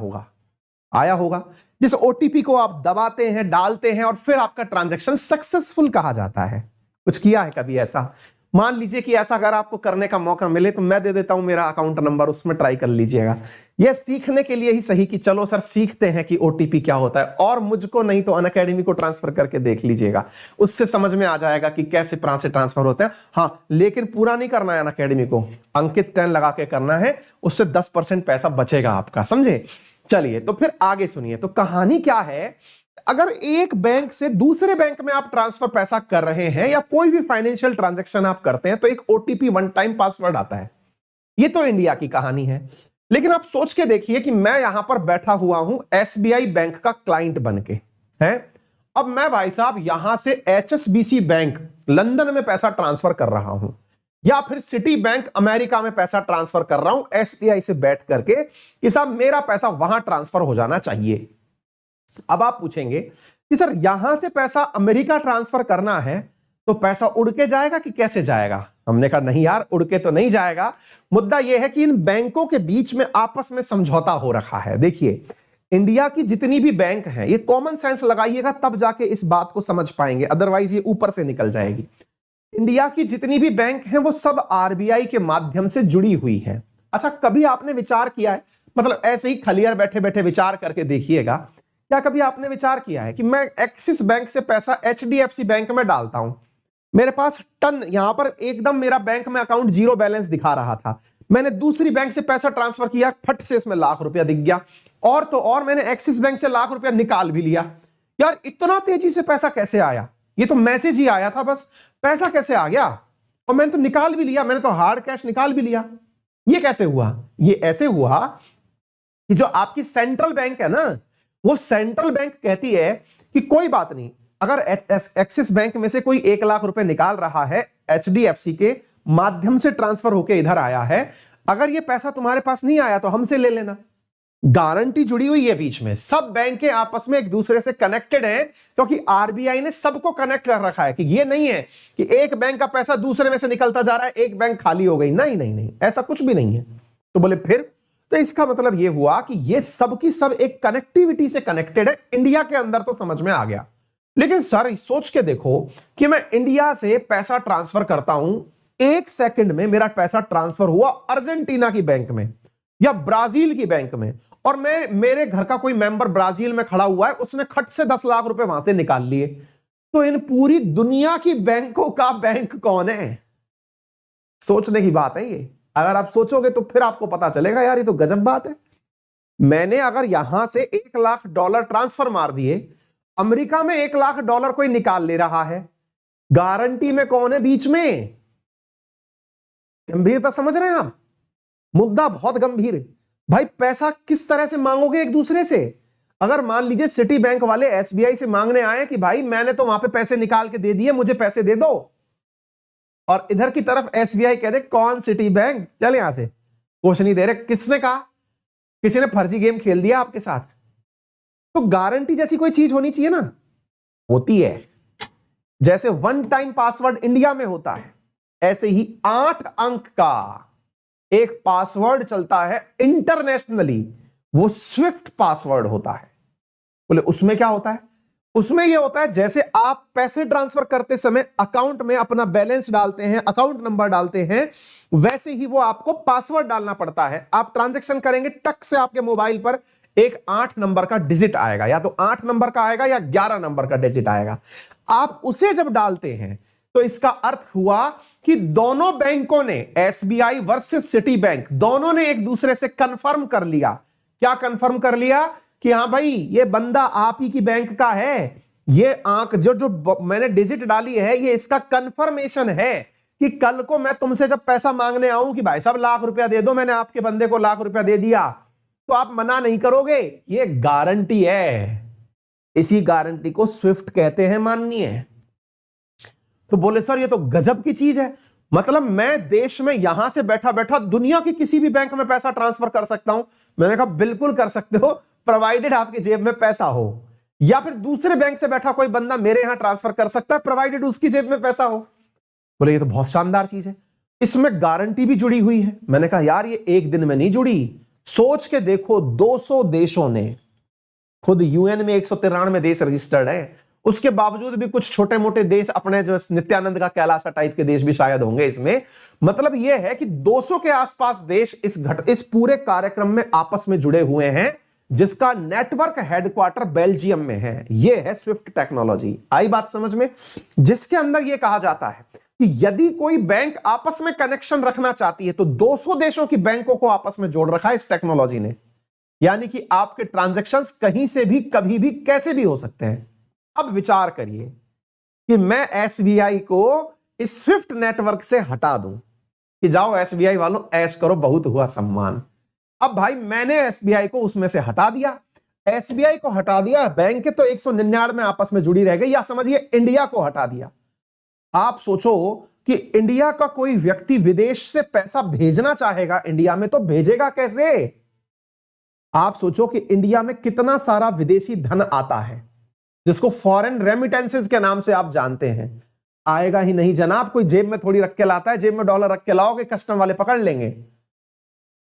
होगा, जिस ओटीपी को आप दबाते हैं, डालते हैं और फिर आपका ट्रांजैक्शन सक्सेसफुल कहा जाता है। कुछ किया है कभी ऐसा? मान लीजिए कि ऐसा अगर आपको करने का मौका मिले तो मैं दे देता हूं मेरा अकाउंट नंबर, उसमें ट्राई कर लीजिएगा। यह सीखने के लिए ही सही कि चलो सर सीखते हैं कि ओटीपी क्या होता है, और मुझको नहीं तो अनअकैडमी को ट्रांसफर करके देख लीजिएगा, उससे समझ में आ जाएगा कि कैसे पैसे ट्रांसफर होते हैं। हाँ, लेकिन पूरा नहीं करना है अनअकैडमी को, अंकित 10 लगा के करना है, उससे 10% पैसा बचेगा आपका, समझे? चलिए तो फिर आगे सुनिए। तो कहानी क्या है, अगर एक बैंक से दूसरे बैंक में आप ट्रांसफर पैसा कर रहे हैं या कोई भी फाइनेंशियल ट्रांजैक्शन आप करते हैं तो एक ओटीपी, वन टाइम पासवर्ड आता है। ये तो इंडिया की कहानी है, लेकिन आप सोच के देखिए कि मैं यहां पर बैठा हुआ हूं एसबीआई बैंक का क्लाइंट बनके, हैं? अब मैं भाई साहब यहां से एचएसबीसी बैंक लंदन में पैसा ट्रांसफर कर रहा हूं, या फिर सिटी बैंक अमेरिका में पैसा ट्रांसफर कर रहा हूं एसबीआई से बैठ करके कि साहब मेरा पैसा वहां ट्रांसफर हो जाना चाहिए। अब आप पूछेंगे कि सर यहां से पैसा अमेरिका ट्रांसफर करना है तो पैसा उड़ के जाएगा कि कैसे जाएगा? हमने कहा नहीं यार, उड़ के तो नहीं जाएगा। मुद्दा यह है कि इन बैंकों के बीच में आपस में समझौता हो रखा है। देखिए, इंडिया की जितनी भी बैंक हैं, ये कॉमन सेंस लगाइएगा तब जाके इस बात को समझ पाएंगे, अदरवाइज ये ऊपर से निकल जाएगी। इंडिया की जितनी भी बैंक हैं वो सब आरबीआई के माध्यम से जुड़ी हुई हैं। अच्छा, कभी आपने विचार किया है, मतलब ऐसे ही खलियार बैठे बैठे विचार करके देखिएगा, क्या कभी आपने विचार किया है कि मैं एक्सिस बैंक से पैसा एचडीएफसी बैंक में डालता हूं, मेरे पास टन, यहां पर एकदम मेरा बैंक में अकाउंट जीरो बैलेंस दिखा रहा था, मैंने दूसरी बैंक से पैसा ट्रांसफर किया, फट से इसमें लाख रुपया दिख गया, और तो और मैंने एक्सिस बैंक से लाख रुपया निकाल भी लिया। यार इतना तेजी से पैसा कैसे आया? ये तो मैसेज ही आया था बस, पैसा कैसे आ गया? और मैंने तो निकाल भी लिया, मैंने तो हार्ड कैश निकाल भी लिया। ये कैसे हुआ? ये ऐसे हुआ कि जो आपकी सेंट्रल बैंक है ना, वो सेंट्रल बैंक कहती है कि कोई बात नहीं, अगर एक्सिस बैंक में से कोई 1 लाख रुपए निकाल रहा है, एचडीएफसी के माध्यम से ट्रांसफर होकर इधर आया है, अगर ये पैसा तुम्हारे पास नहीं आया तो हमसे ले लेना। गारंटी जुड़ी हुई है बीच में, सब बैंक आपस में एक दूसरे से कनेक्टेड हैं, क्योंकि आरबीआई ने सबको कनेक्ट कर रखा है कि ये नहीं है कि एक बैंक का पैसा दूसरे में से निकलता जा रहा है, एक बैंक खाली हो गई। नहीं नहीं नहीं, ऐसा कुछ भी नहीं है। तो बोले फिर, तो इसका मतलब यह हुआ कि ये सब की सब एक कनेक्टिविटी से कनेक्टेड है। इंडिया के अंदर तो समझ में आ गया, लेकिन सर सोच के देखो कि मैं इंडिया से पैसा ट्रांसफर करता हूं, 1 सेकंड में मेरा पैसा ट्रांसफर हुआ अर्जेंटीना की बैंक में या ब्राजील की बैंक में, और मेरे घर का कोई मेंबर ब्राजील में खड़ा हुआ है, उसने खट से 10 लाख रुपए वहां से निकाल लिए। तो इन पूरी दुनिया की बैंकों का बैंक कौन है? सोचने की बात है ये। अगर आप सोचोगे तो फिर आपको पता चलेगा यार ये तो गजब बात है। मैंने अगर यहां से $1 लाख ट्रांसफर मार दिए, अमेरिका में $1 लाख कोई निकाल ले रहा है, गारंटी में कौन है बीच में? गंभीरता समझ रहे हैं आप? मुद्दा बहुत गंभीर है भाई। पैसा किस तरह से मांगोगे एक दूसरे से? अगर मान लीजिए सिटी बैंक वाले एसबीआई से मांगने आए कि भाई मैंने तो वहां पे पैसे निकाल के दे दिए, मुझे पैसे दे दो, और इधर की तरफ एसबीआई कह दे कौन सिटी बैंक, चल यहां से, कुछ नहीं दे रहे। किसने कहा? किसी ने फर्जी गेम खेल दिया आपके साथ। तो गारंटी जैसी कोई चीज होनी चाहिए ना, होती है। जैसे वन टाइम पासवर्ड इंडिया में होता है, ऐसे ही 8 अंक का एक पासवर्ड चलता है इंटरनेशनली, वो स्विफ्ट पासवर्ड होता है। बोले उसमें क्या होता है? उसमें यह होता है जैसे आप पैसे ट्रांसफर करते समय अकाउंट में अपना बैलेंस डालते हैं, अकाउंट नंबर डालते हैं, वैसे ही वो आपको पासवर्ड डालना पड़ता है। आप ट्रांजैक्शन करेंगे, टक से आपके मोबाइल पर एक 8 नंबर का डिजिट आएगा, या तो 8 नंबर का आएगा या 11 नंबर का डिजिट आएगा। आप उसे जब डालते हैं तो इसका अर्थ हुआ कि दोनों बैंकों ने, एसबीआई वर्सेस सिटी बैंक, दोनों ने एक दूसरे से कंफर्म कर लिया। क्या कंफर्म कर लिया? कि हां भाई ये बंदा आप ही की बैंक का है, ये आंक जो मैंने डिजिट डाली है ये इसका कंफर्मेशन है कि कल को मैं तुमसे जब पैसा मांगने आऊं कि भाई साहब लाख रुपया दे दो, मैंने आपके बंदे को लाख रुपया दे दिया, तो आप मना नहीं करोगे। ये गारंटी है, इसी गारंटी को स्विफ्ट कहते हैं माननीय। तो बोले सर ये तो गजब की चीज है, मतलब मैं देश में यहां से बैठा बैठा दुनिया की किसी भी बैंक में पैसा ट्रांसफर कर सकता हूं। मैंने कहा बिल्कुल कर सकते हो, प्रोवाइडेड आपके जेब में पैसा हो, या फिर दूसरे बैंक से बैठा कोई बंदा मेरे यहां ट्रांसफर कर सकता है, प्रोवाइडेड उसकी जेब में पैसा हो। बोले ये तो बहुत शानदार चीज है। इसमें गारंटी भी जुड़ी हुई है। मैंने कहा यार ये एक दिन में नहीं जुड़ी, सोच के देखो 200 देशों ने, खुद यूएन में 193 देश रजिस्टर्ड है, उसके बावजूद भी कुछ छोटे मोटे देश अपने जो नित्यानंद का कैलासा टाइप के देश भी शायद होंगे इसमें। मतलब यह है कि 200 के आसपास देश इस पूरे कार्यक्रम में आपस में जुड़े हुए हैं, जिसका नेटवर्क हेडक्वार्टर बेल्जियम में है। यह है स्विफ्ट टेक्नोलॉजी। आई बात समझ में? जिसके अंदर यह कहा जाता है कि यदि कोई बैंक आपस में कनेक्शन रखना चाहती है तो 200 देशों की बैंकों को आपस में जोड़ रखा है इस टेक्नोलॉजी ने। यानी कि आपके ट्रांजैक्शंस कहीं से भी कभी भी कैसे भी हो सकते हैं। अब विचार करिए कि मैं एसबीआई को इस स्विफ्ट नेटवर्क से हटा दूं कि जाओ एसबीआई वालों ऐश करो, बहुत हुआ सम्मान। अब भाई मैंने एसबीआई को उसमें से हटा दिया, एसबीआई को हटा दिया, बैंक के तो 199 में आपस में जुड़ी रह गई, या समझिए इंडिया को हटा दिया। आप सोचो कि इंडिया का कोई व्यक्ति विदेश से पैसा भेजना चाहेगा इंडिया में, तो भेजेगा कैसे? आप सोचो कि इंडिया में कितना सारा विदेशी धन आता है जिसको फॉरेन रेमिटेंसेस के नाम से आप जानते हैं। आएगा ही नहीं जनाब, कोई जेब में थोड़ी रख के लाता है। जेब में डॉलर रख के लाओगे कस्टम वाले पकड़ लेंगे,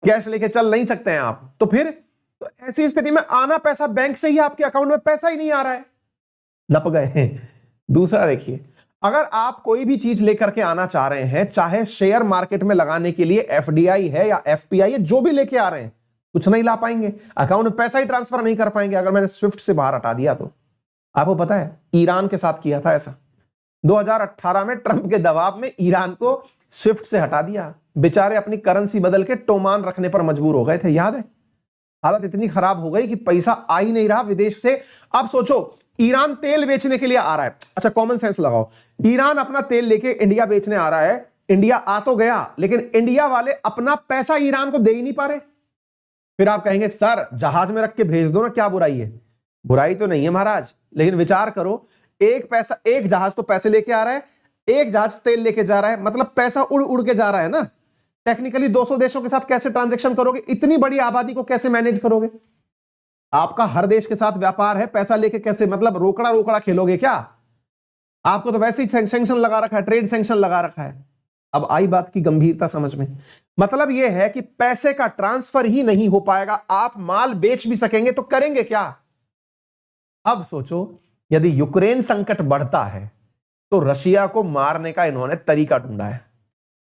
कैश लेके चल नहीं सकते हैं आप। तो फिर तो ऐसी स्थिति में आना पैसा बैंक से ही, आपके अकाउंट में पैसा ही नहीं आ रहा है, नप गए हैं। दूसरा देखिए, अगर आप कोई भी चीज लेकर के आना चाह रहे हैं, चाहे शेयर मार्केट में लगाने के लिए एफडीआई है या एफपीआई है, जो भी लेके आ रहे हैं, कुछ नहीं ला पाएंगे, अकाउंट में पैसा ही ट्रांसफर नहीं कर पाएंगे अगर मैंने स्विफ्ट से बाहर हटा दिया तो। आपको पता है ईरान के साथ किया था ऐसा, 2018 में ट्रंप के दबाव में ईरान को स्विफ्ट से हटा दिया। बेचारे अपनी करेंसी बदल के टोमान रखने पर मजबूर हो गए थे, याद है? हालत इतनी खराब हो गई कि पैसा आ ही नहीं रहा विदेश से। अब सोचो ईरान तेल बेचने के लिए आ रहा है, अच्छा कॉमन सेंस लगाओ, ईरान अपना तेल लेके इंडिया बेचने आ रहा है, इंडिया आ तो गया लेकिन इंडिया वाले अपना पैसा ईरान को दे ही नहीं पा रहे। फिर आप कहेंगे सर जहाज में रख के भेज दो ना, क्या बुराई है? बुराई तो नहीं है महाराज, लेकिन विचार करो, एक जहाज तो पैसे लेके आ रहा है, एक जहाज तेल लेके जा रहा है, मतलब पैसा उड़ उड़ के जा रहा है ना। टेक्निकली 200 देशों के साथ कैसे ट्रांजैक्शन करोगे? इतनी बड़ी आबादी को कैसे मैनेज करोगे? आपका हर देश के साथ व्यापार है, पैसा लेके कैसे, मतलब रोकड़ा रोकड़ा खेलोगे क्या? आपको तो वैसे ही सैंक्शन लगा रखा है, ट्रेड सैंक्शन लगा रखा है। अब आई बात की गंभीरता समझ में। मतलब यह है कि पैसे का ट्रांसफर ही नहीं हो पाएगा। आप माल बेच भी सकेंगे तो करेंगे क्या? अब सोचो यदि यूक्रेन संकट बढ़ता है तो रशिया को मारने का इन्होंने तरीका ढूंढा है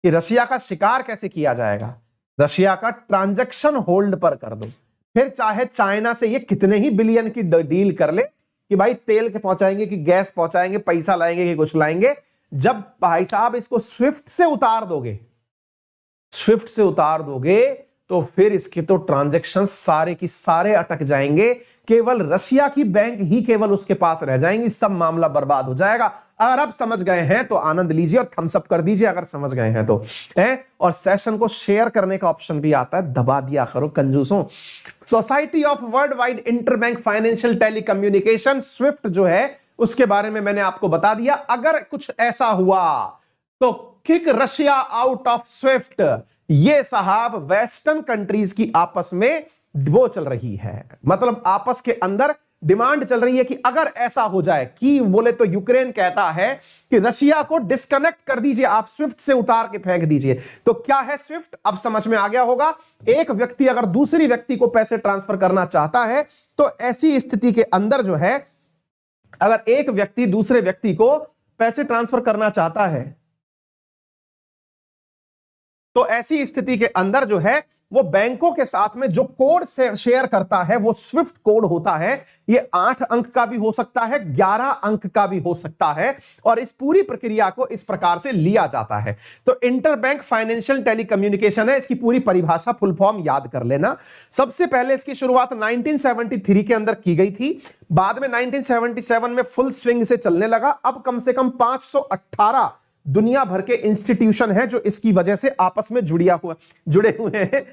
कि रशिया का शिकार कैसे किया जाएगा। रशिया का ट्रांजैक्शन होल्ड पर कर दो, फिर चाहे चाइना से ये कितने ही बिलियन की डील कर ले कि भाई तेल के पहुंचाएंगे कि गैस पहुंचाएंगे, पैसा लाएंगे कि कुछ लाएंगे। जब भाई साहब इसको स्विफ्ट से उतार दोगे, स्विफ्ट से उतार दोगे तो फिर इसके तो ट्रांजैक्शंस सारे की सारे अटक जाएंगे, केवल रशिया की बैंक ही केवल उसके पास रह जाएंगी, सब मामला बर्बाद हो जाएगा। अगर आप समझ गए हैं तो आनंद लीजिए और थम्स अप कर दीजिए अगर समझ गए हैं तो, है? और सेशन को शेयर करने का ऑप्शन भी आता है, दबा दिया करो कंजूसों। Society of world wide interbank financial telecommunication SWIFT जो है उसके बारे में मैंने आपको बता दिया। अगर कुछ ऐसा हुआ तो kick Russia out of Swift, ये साहब वेस्टर्न कंट्रीज की आपस में वो चल रही है, मतलब आपस के अंदर डिमांड चल रही है कि अगर ऐसा हो जाए कि बोले तो यूक्रेन कहता है कि रशिया को डिस्कनेक्ट कर दीजिए, आप स्विफ्ट से उतार के फेंक दीजिए। तो क्या है स्विफ्ट? अब समझ में आ गया होगा। एक व्यक्ति अगर दूसरी व्यक्ति को पैसे ट्रांसफर करना चाहता है तो ऐसी स्थिति के अंदर जो है, अगर एक व्यक्ति दूसरे व्यक्ति को पैसे ट्रांसफर करना चाहता है तो ऐसी स्थिति के अंदर जो है वो बैंकों के साथ में जो कोड शेयर करता है वो स्विफ्ट कोड होता है। ये 8 अंक का भी हो सकता है, 11 अंक का भी हो सकता है, और इस पूरी प्रक्रिया को इस प्रकार से लिया जाता है। तो इंटरबैंक फाइनेंशियल टेलीकम्युनिकेशन है, इसकी पूरी परिभाषा फुल फॉर्म याद कर लेना। सबसे पहले इसकी शुरुआत 1973 के अंदर की गई थी, बाद में 1977 में फुल स्विंग से चलने लगा। अब कम से कम 518 दुनिया भर के इंस्टीट्यूशन है जो इसकी वजह से आपस में जुड़े हुए हैं।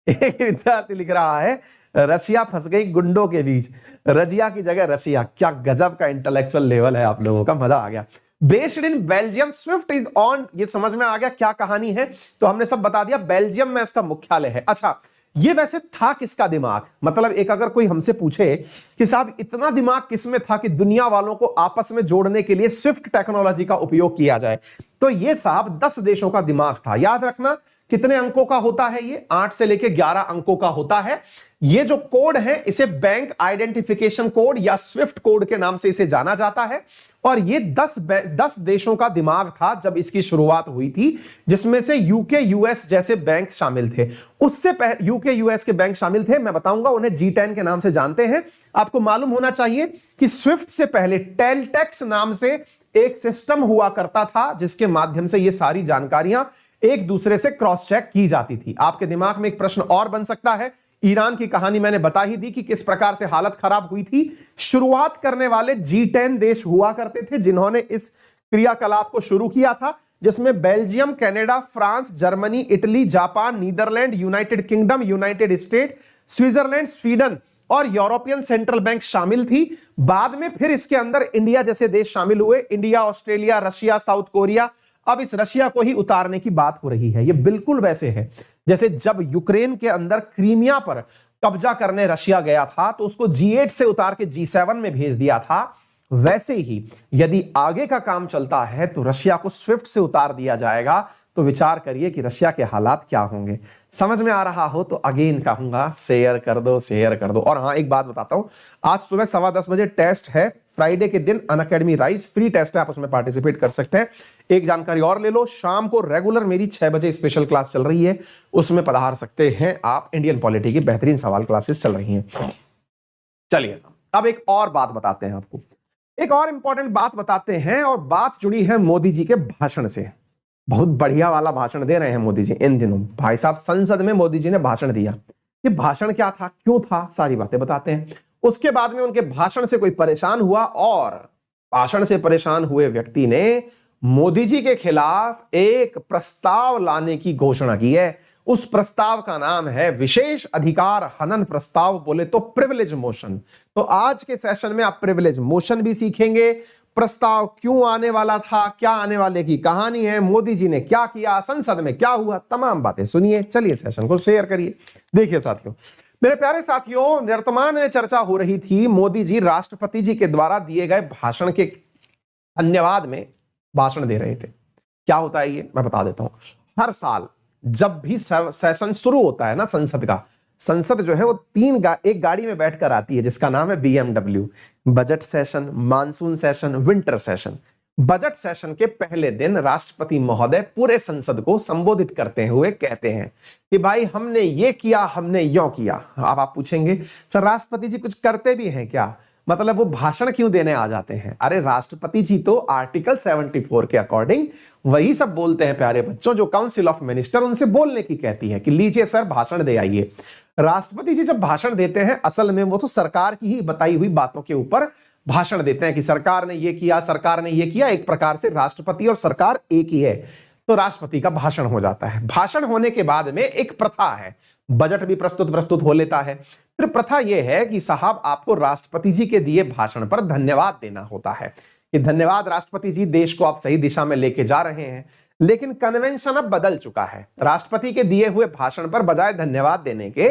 एक विद्यार्थी लिख रहा है रशिया फंस गई गुंडों के बीच, रजिया की जगह रशिया। क्या गजब का इंटेलेक्चुअल लेवल है आप लोगों का, मजा आ गया। Based in Belgium, Swift is on, ये समझ में आ गया क्या कहानी है, तो हमने सब बता दिया। बेल्जियम में इसका मुख्यालय है। अच्छा ये वैसे था किसका दिमाग, मतलब एक अगर कोई हमसे पूछे कि साहब इतना दिमाग किसमें था कि दुनिया वालों को आपस में जोड़ने के लिए स्विफ्ट टेक्नोलॉजी का उपयोग किया जाए, तो ये साहब 10 देशों का दिमाग था। याद रखना कितने अंकों का होता है ये, 8 से लेके 11 अंकों का होता है। ये जो कोड है इसे बैंक आइडेंटिफिकेशन कोड या स्विफ्ट कोड के नाम से इसे जाना जाता है। और ये 10 देशों का दिमाग था जब इसकी शुरुआत हुई थी, जिसमें से यूके यूएस जैसे बैंक शामिल थे। उससे पहले यूके यूएस के बैंक शामिल थे, मैं बताऊंगा, उन्हें G10 के नाम से जानते हैं। आपको मालूम होना चाहिए कि स्विफ्ट से पहले टेलटेक्स नाम से एक सिस्टम हुआ करता था, जिसके माध्यम से ये सारी जानकारियां एक दूसरे से क्रॉस चेक की जाती थी। आपके दिमाग में एक प्रश्न और बन सकता है, ईरान की कहानी मैंने बता ही दी कि किस प्रकार से हालत खराब हुई थी। शुरुआत करने वाले G10 देश हुआ करते थे जिन्होंने इस क्रियाकलाप को शुरू किया था, जिसमें Belgium, Canada, France, Germany, Italy, Japan, Netherland, United Kingdom, United State, Switzerland, Sweden और यूरोपियन सेंट्रल बैंक शामिल थी। बाद में फिर इसके अंदर इंडिया जैसे देश शामिल हुए, India, Australia, Russia, south Korea. अब इस रशिया को ही उतारने की बात हो रही है। ये बिल्कुल वैसे है जैसे जब यूक्रेन के अंदर क्रीमिया पर कब्जा करने रशिया गया था तो उसको G8 से उतार के G7 में भेज दिया था। वैसे ही यदि आगे का काम चलता है तो रशिया को स्विफ्ट से उतार दिया जाएगा। तो विचार करिए कि रशिया के हालात क्या होंगे। समझ में आ रहा हो तो अगेन कहूंगा शेयर कर दो, शेयर कर दो। और हाँ, एक बात बताता हूं, आज सुबह 10:15 बजे टेस्ट है, फ्राइडे के दिन अनअकैडमी राइज फ्री टेस्ट है, आप उसमें पार्टिसिपेट कर सकते हैं। एक जानकारी और ले लो, शाम को रेगुलर मेरी 6 बजे स्पेशल क्लास चल रही है, उसमें पधार सकते हैं आप। इंडियन पॉलिटी की बेहतरीन सवाल क्लासेस चल रही हैं। चलिए अब एक और बात बताते हैं आपको, एक और इंपॉर्टेंट बात बताते हैं, और बात जुड़ी है मोदी जी के भाषण से। बहुत बढ़िया वाला भाषण दे रहे हैं मोदी जी इन दिनों। भाई साहब, संसद में मोदी जी ने भाषण दिया। ये भाषण क्या था, क्यों था, सारी बातें बताते हैं। उसके बाद में उनके भाषण से कोई परेशान हुआ, और भाषण से परेशान हुए व्यक्ति ने मोदी जी के खिलाफ एक प्रस्ताव लाने की घोषणा की है। उस प्रस्ताव का नाम है विशेष अधिकार हनन प्रस्ताव, बोले तो प्रिविलेज मोशन। तो आज के सेशन में आप प्रिविलेज मोशन भी सीखेंगे, प्रस्ताव क्यों आने वाला था, क्या आने वाले की कहानी है, मोदी जी ने क्या किया, संसद में क्या हुआ, तमाम बातें सुनिए। चलिए सेशन को शेयर करिए। देखिए साथियों, मेरे प्यारे साथियों, वर्तमान में चर्चा हो रही थी, मोदी जी राष्ट्रपति जी के द्वारा दिए गए भाषण के धन्यवाद में भाषण दे रहे थे। क्या होता है ये मैं बता देता हूं। हर साल जब भी सेशन शुरू होता है ना संसद का, संसद जो है वो एक गाड़ी में बैठकर आती है जिसका नाम है BMW। Budget session, monsoon session, winter session. Budget session के पहले दिन राष्ट्रपति महोदय पूरे संसद को संबोधित करते हुए कहते हैं कि भाई हमने ये किया, हमने यों किया। अब आप पूछेंगे सर राष्ट्रपति जी कुछ करते भी हैं क्या, मतलब वो भाषण क्यों देने आ जाते हैं? अरे राष्ट्रपति जी तो आर्टिकल 74 के अकॉर्डिंग वही सब बोलते हैं प्यारे बच्चों, जो काउंसिल ऑफ मिनिस्टर उनसे बोलने की कहती है कि लीजिए सर भाषण दे आइए। राष्ट्रपति जी जब भाषण देते हैं असल में वो तो सरकार की ही बताई हुई बातों के ऊपर भाषण देते हैं कि सरकार ने ये किया, सरकार ने ये किया। एक प्रकार से राष्ट्रपति और सरकार एक ही है, तो राष्ट्रपति का भाषण हो जाता है। भाषण होने के बाद में एक प्रथा है, बजट भी प्रस्तुत हो लेता है। फिर प्रथा यह है कि साहब आपको राष्ट्रपति जी के दिए भाषण पर धन्यवाद देना होता है कि धन्यवाद राष्ट्रपति जी, देश को आप सही दिशा में लेके जा रहे हैं। लेकिन कन्वेंशन अब बदल चुका है। राष्ट्रपति के दिए हुए भाषण पर बजाय धन्यवाद देने के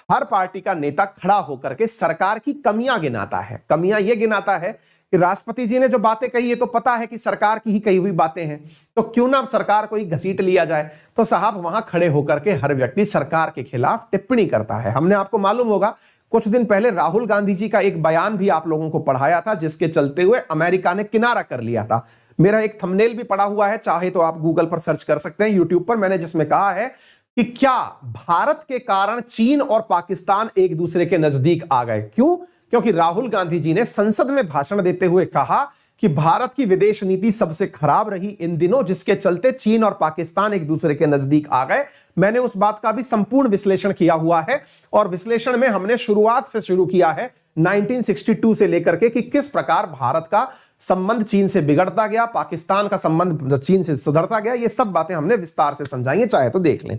हर पार्टी का नेता खड़ा होकर के सरकार की कमियां गिनाता है। कमियां ये गिनाता है कि राष्ट्रपति जी ने जो बातें कही है तो पता है कि सरकार की ही कही हुई बातें हैं, तो क्यों ना सरकार को ही घसीट लिया जाए। तो साहब वहां खड़े होकर के हर व्यक्ति सरकार के खिलाफ टिप्पणी करता है। हमने आपको मालूम होगा कुछ दिन पहले राहुल गांधी जी का एक बयान भी आप लोगों को पढ़ाया था, जिसके चलते हुए अमेरिका ने किनारा कर लिया था। मेरा एक थंबनेल भी पड़ा हुआ है, चाहे तो आप गूगल पर सर्च कर सकते हैं, यूट्यूब पर, मैंने जिसमें कहा है कि क्या भारत के कारण चीन और पाकिस्तान एक दूसरे के नजदीक आ गए। क्यों? क्योंकि राहुल गांधी जी ने संसद में भाषण देते हुए कहा कि भारत की विदेश नीति सबसे खराब रही इन दिनों, जिसके चलते चीन और पाकिस्तान एक दूसरे के नजदीक आ गए। मैंने उस बात का भी संपूर्ण विश्लेषण किया हुआ है, और विश्लेषण में हमने शुरुआत से शुरू किया है 1962 से लेकर के कि किस प्रकार भारत का संबंध चीन से बिगड़ता गया, पाकिस्तान का संबंध चीन से सुधरता गया। ये सब बातें हमने विस्तार से समझाएंगे, चाहे तो देख लें।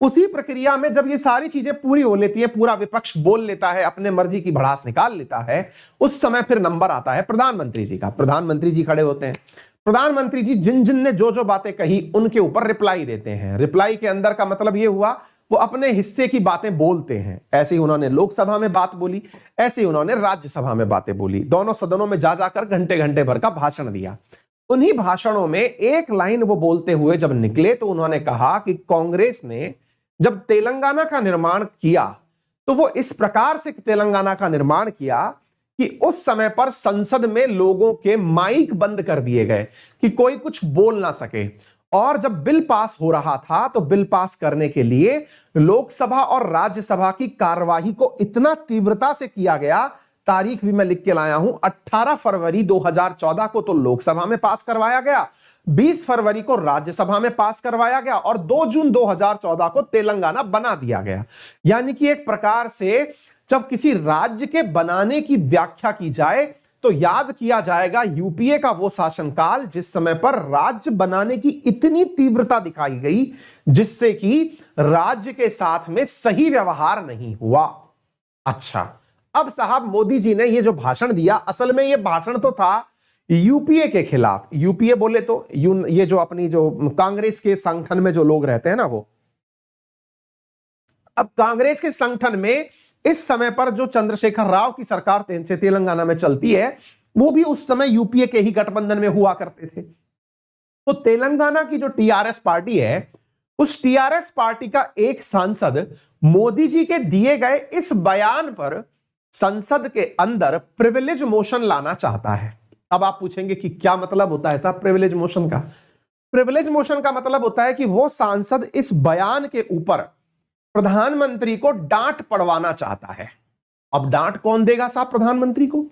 उसी प्रक्रिया में जब ये सारी चीजें पूरी हो लेती है, पूरा विपक्ष बोल लेता है, अपने मर्जी की भड़ास निकाल लेता है, उस समय फिर नंबर आता है प्रधानमंत्री जी का। प्रधानमंत्री जी खड़े होते हैं। प्रधानमंत्री जी जिन जिन ने जो जो बातें कही उनके ऊपर रिप्लाई देते हैं। रिप्लाई के अंदर का मतलब ये हुआ वो अपने हिस्से की बातें बोलते हैं। ऐसे ही उन्होंने लोकसभा में बात बोली, ऐसे ही उन्होंने राज्यसभा में बातें बोली, दोनों सदनों में जा जाकर घंटे घंटे भर का भाषण दिया। उन्हीं भाषणों में एक लाइन वो बोलते हुए जब निकले तो उन्होंने कहा कि कांग्रेस ने जब तेलंगाना का निर्माण किया तो वो इस प्रकार से तेलंगाना का निर्माण किया कि उस समय पर संसद में लोगों के माइक बंद कर दिए गए कि कोई कुछ बोल ना सके। और जब बिल पास हो रहा था तो बिल पास करने के लिए लोकसभा और राज्यसभा की कार्यवाही को इतना तीव्रता से किया गया, तारीख भी मैं लिख के लाया हूं, 18 फरवरी 2014 को तो लोकसभा में पास करवाया गया, 20 फरवरी को राज्यसभा में पास करवाया गया और 2 जून 2014 को तेलंगाना बना दिया गया। यानी कि एक प्रकार से जब किसी राज्य के बनाने की व्याख्या की जाए तो याद किया जाएगा यूपीए का वो शासनकाल जिस समय पर राज्य बनाने की इतनी तीव्रता दिखाई गई जिससे कि राज्य के साथ में सही व्यवहार नहीं हुआ। अच्छा, अब साहब मोदी जी ने ये जो भाषण दिया, असल में ये भाषण तो था यूपीए के खिलाफ। यूपीए बोले तो ये जो अपनी जो कांग्रेस के संगठन में जो लोग रहते हैं ना, वो अब कांग्रेस के संगठन में इस समय पर जो चंद्रशेखर राव की सरकार तेलंगाना में चलती है, वो भी उस समय यूपीए के ही गठबंधन में हुआ करते थे। तो तेलंगाना की जो टीआरएस पार्टी है, उस टीआरएस पार्टी का एक सांसद मोदी जी के दिए गए इस बयान पर संसद के अंदर प्रिविलेज मोशन लाना चाहता है। अब आप पूछेंगे कि क्या मतलब होता है साहब प्रिविलेज मोशन का? प्रिविलेज मोशन का मतलब होता है कि वो सांसद इस बयान के ऊपर प्रधानमंत्री को डांट पड़वाना चाहता है। अब डांट कौन देगा साहब प्रधानमंत्री को?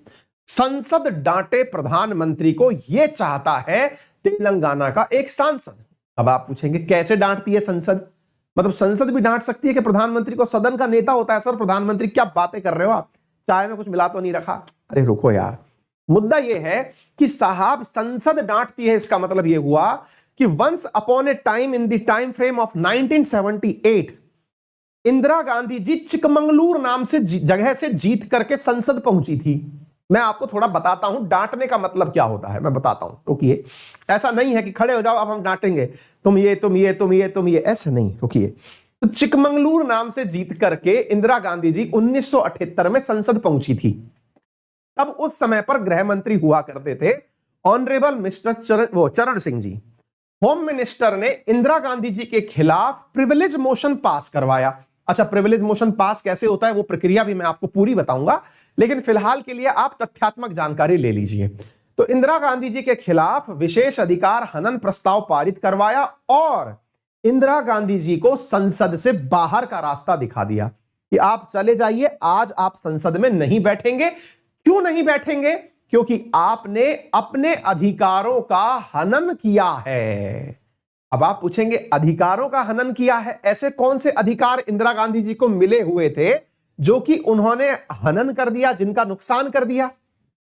संसद डांटे प्रधानमंत्री को, यह चाहता है तेलंगाना का एक सांसद। अब आप पूछेंगे कैसे डांटती है संसद? मतलब संसद भी डांट सकती है कि प्रधानमंत्री को? सदन का नेता होता है सर प्रधानमंत्री, क्या बातें कर रहे हो आप? चाय में कुछ मिला तो नहीं रखा? अरे रुको यार, मुद्दा यह है कि साहब संसद डांटती है, इसका मतलब यह हुआ कि once upon a time in the time frame of 1978 Indira Gandhi ji Chikmagalur नाम से जगह से जीत करके संसद पहुंची थी। मैं आपको थोड़ा बताता हूं डांटने का मतलब क्या होता है, मैं बताता हूं, रुकिए। ऐसा नहीं है कि खड़े हो जाओ अब हम डांटेंगे, तुम ये, ऐसा नहीं, रुकिए। तो चिकमंगलूर नाम से जीत करके इंदिरा गांधी जी 1978 में संसद पहुंची थी। अब उस समय पर गृह मंत्री हुआ करते थे ऑनरेबल मिस्टर चरण सिंह जी। होम मिनिस्टर ने इंदिरा गांधी जी के खिलाफ प्रिविलेज मोशन पास करवाया। अच्छा, प्रिविलेज मोशन पास कैसे होता है वो प्रक्रिया भी मैं आपको पूरी बताऊंगा, लेकिन फिलहाल के लिए आप तथ्यात्मक जानकारी ले लीजिए। तो इंदिरा गांधी जी के खिलाफ विशेष अधिकार हनन प्रस्ताव पारित करवाया और इंदिरा गांधी जी को संसद से बाहर का रास्ता दिखा दिया कि आप चले जाइए, आज आप संसद में नहीं बैठेंगे। क्यों नहीं बैठेंगे? क्योंकि आपने अपने अधिकारों का हनन किया है। अब आप पूछेंगे अधिकारों का हनन किया है, ऐसे कौन से अधिकार इंदिरा गांधी जी को मिले हुए थे जो कि उन्होंने हनन कर दिया, जिनका नुकसान कर दिया?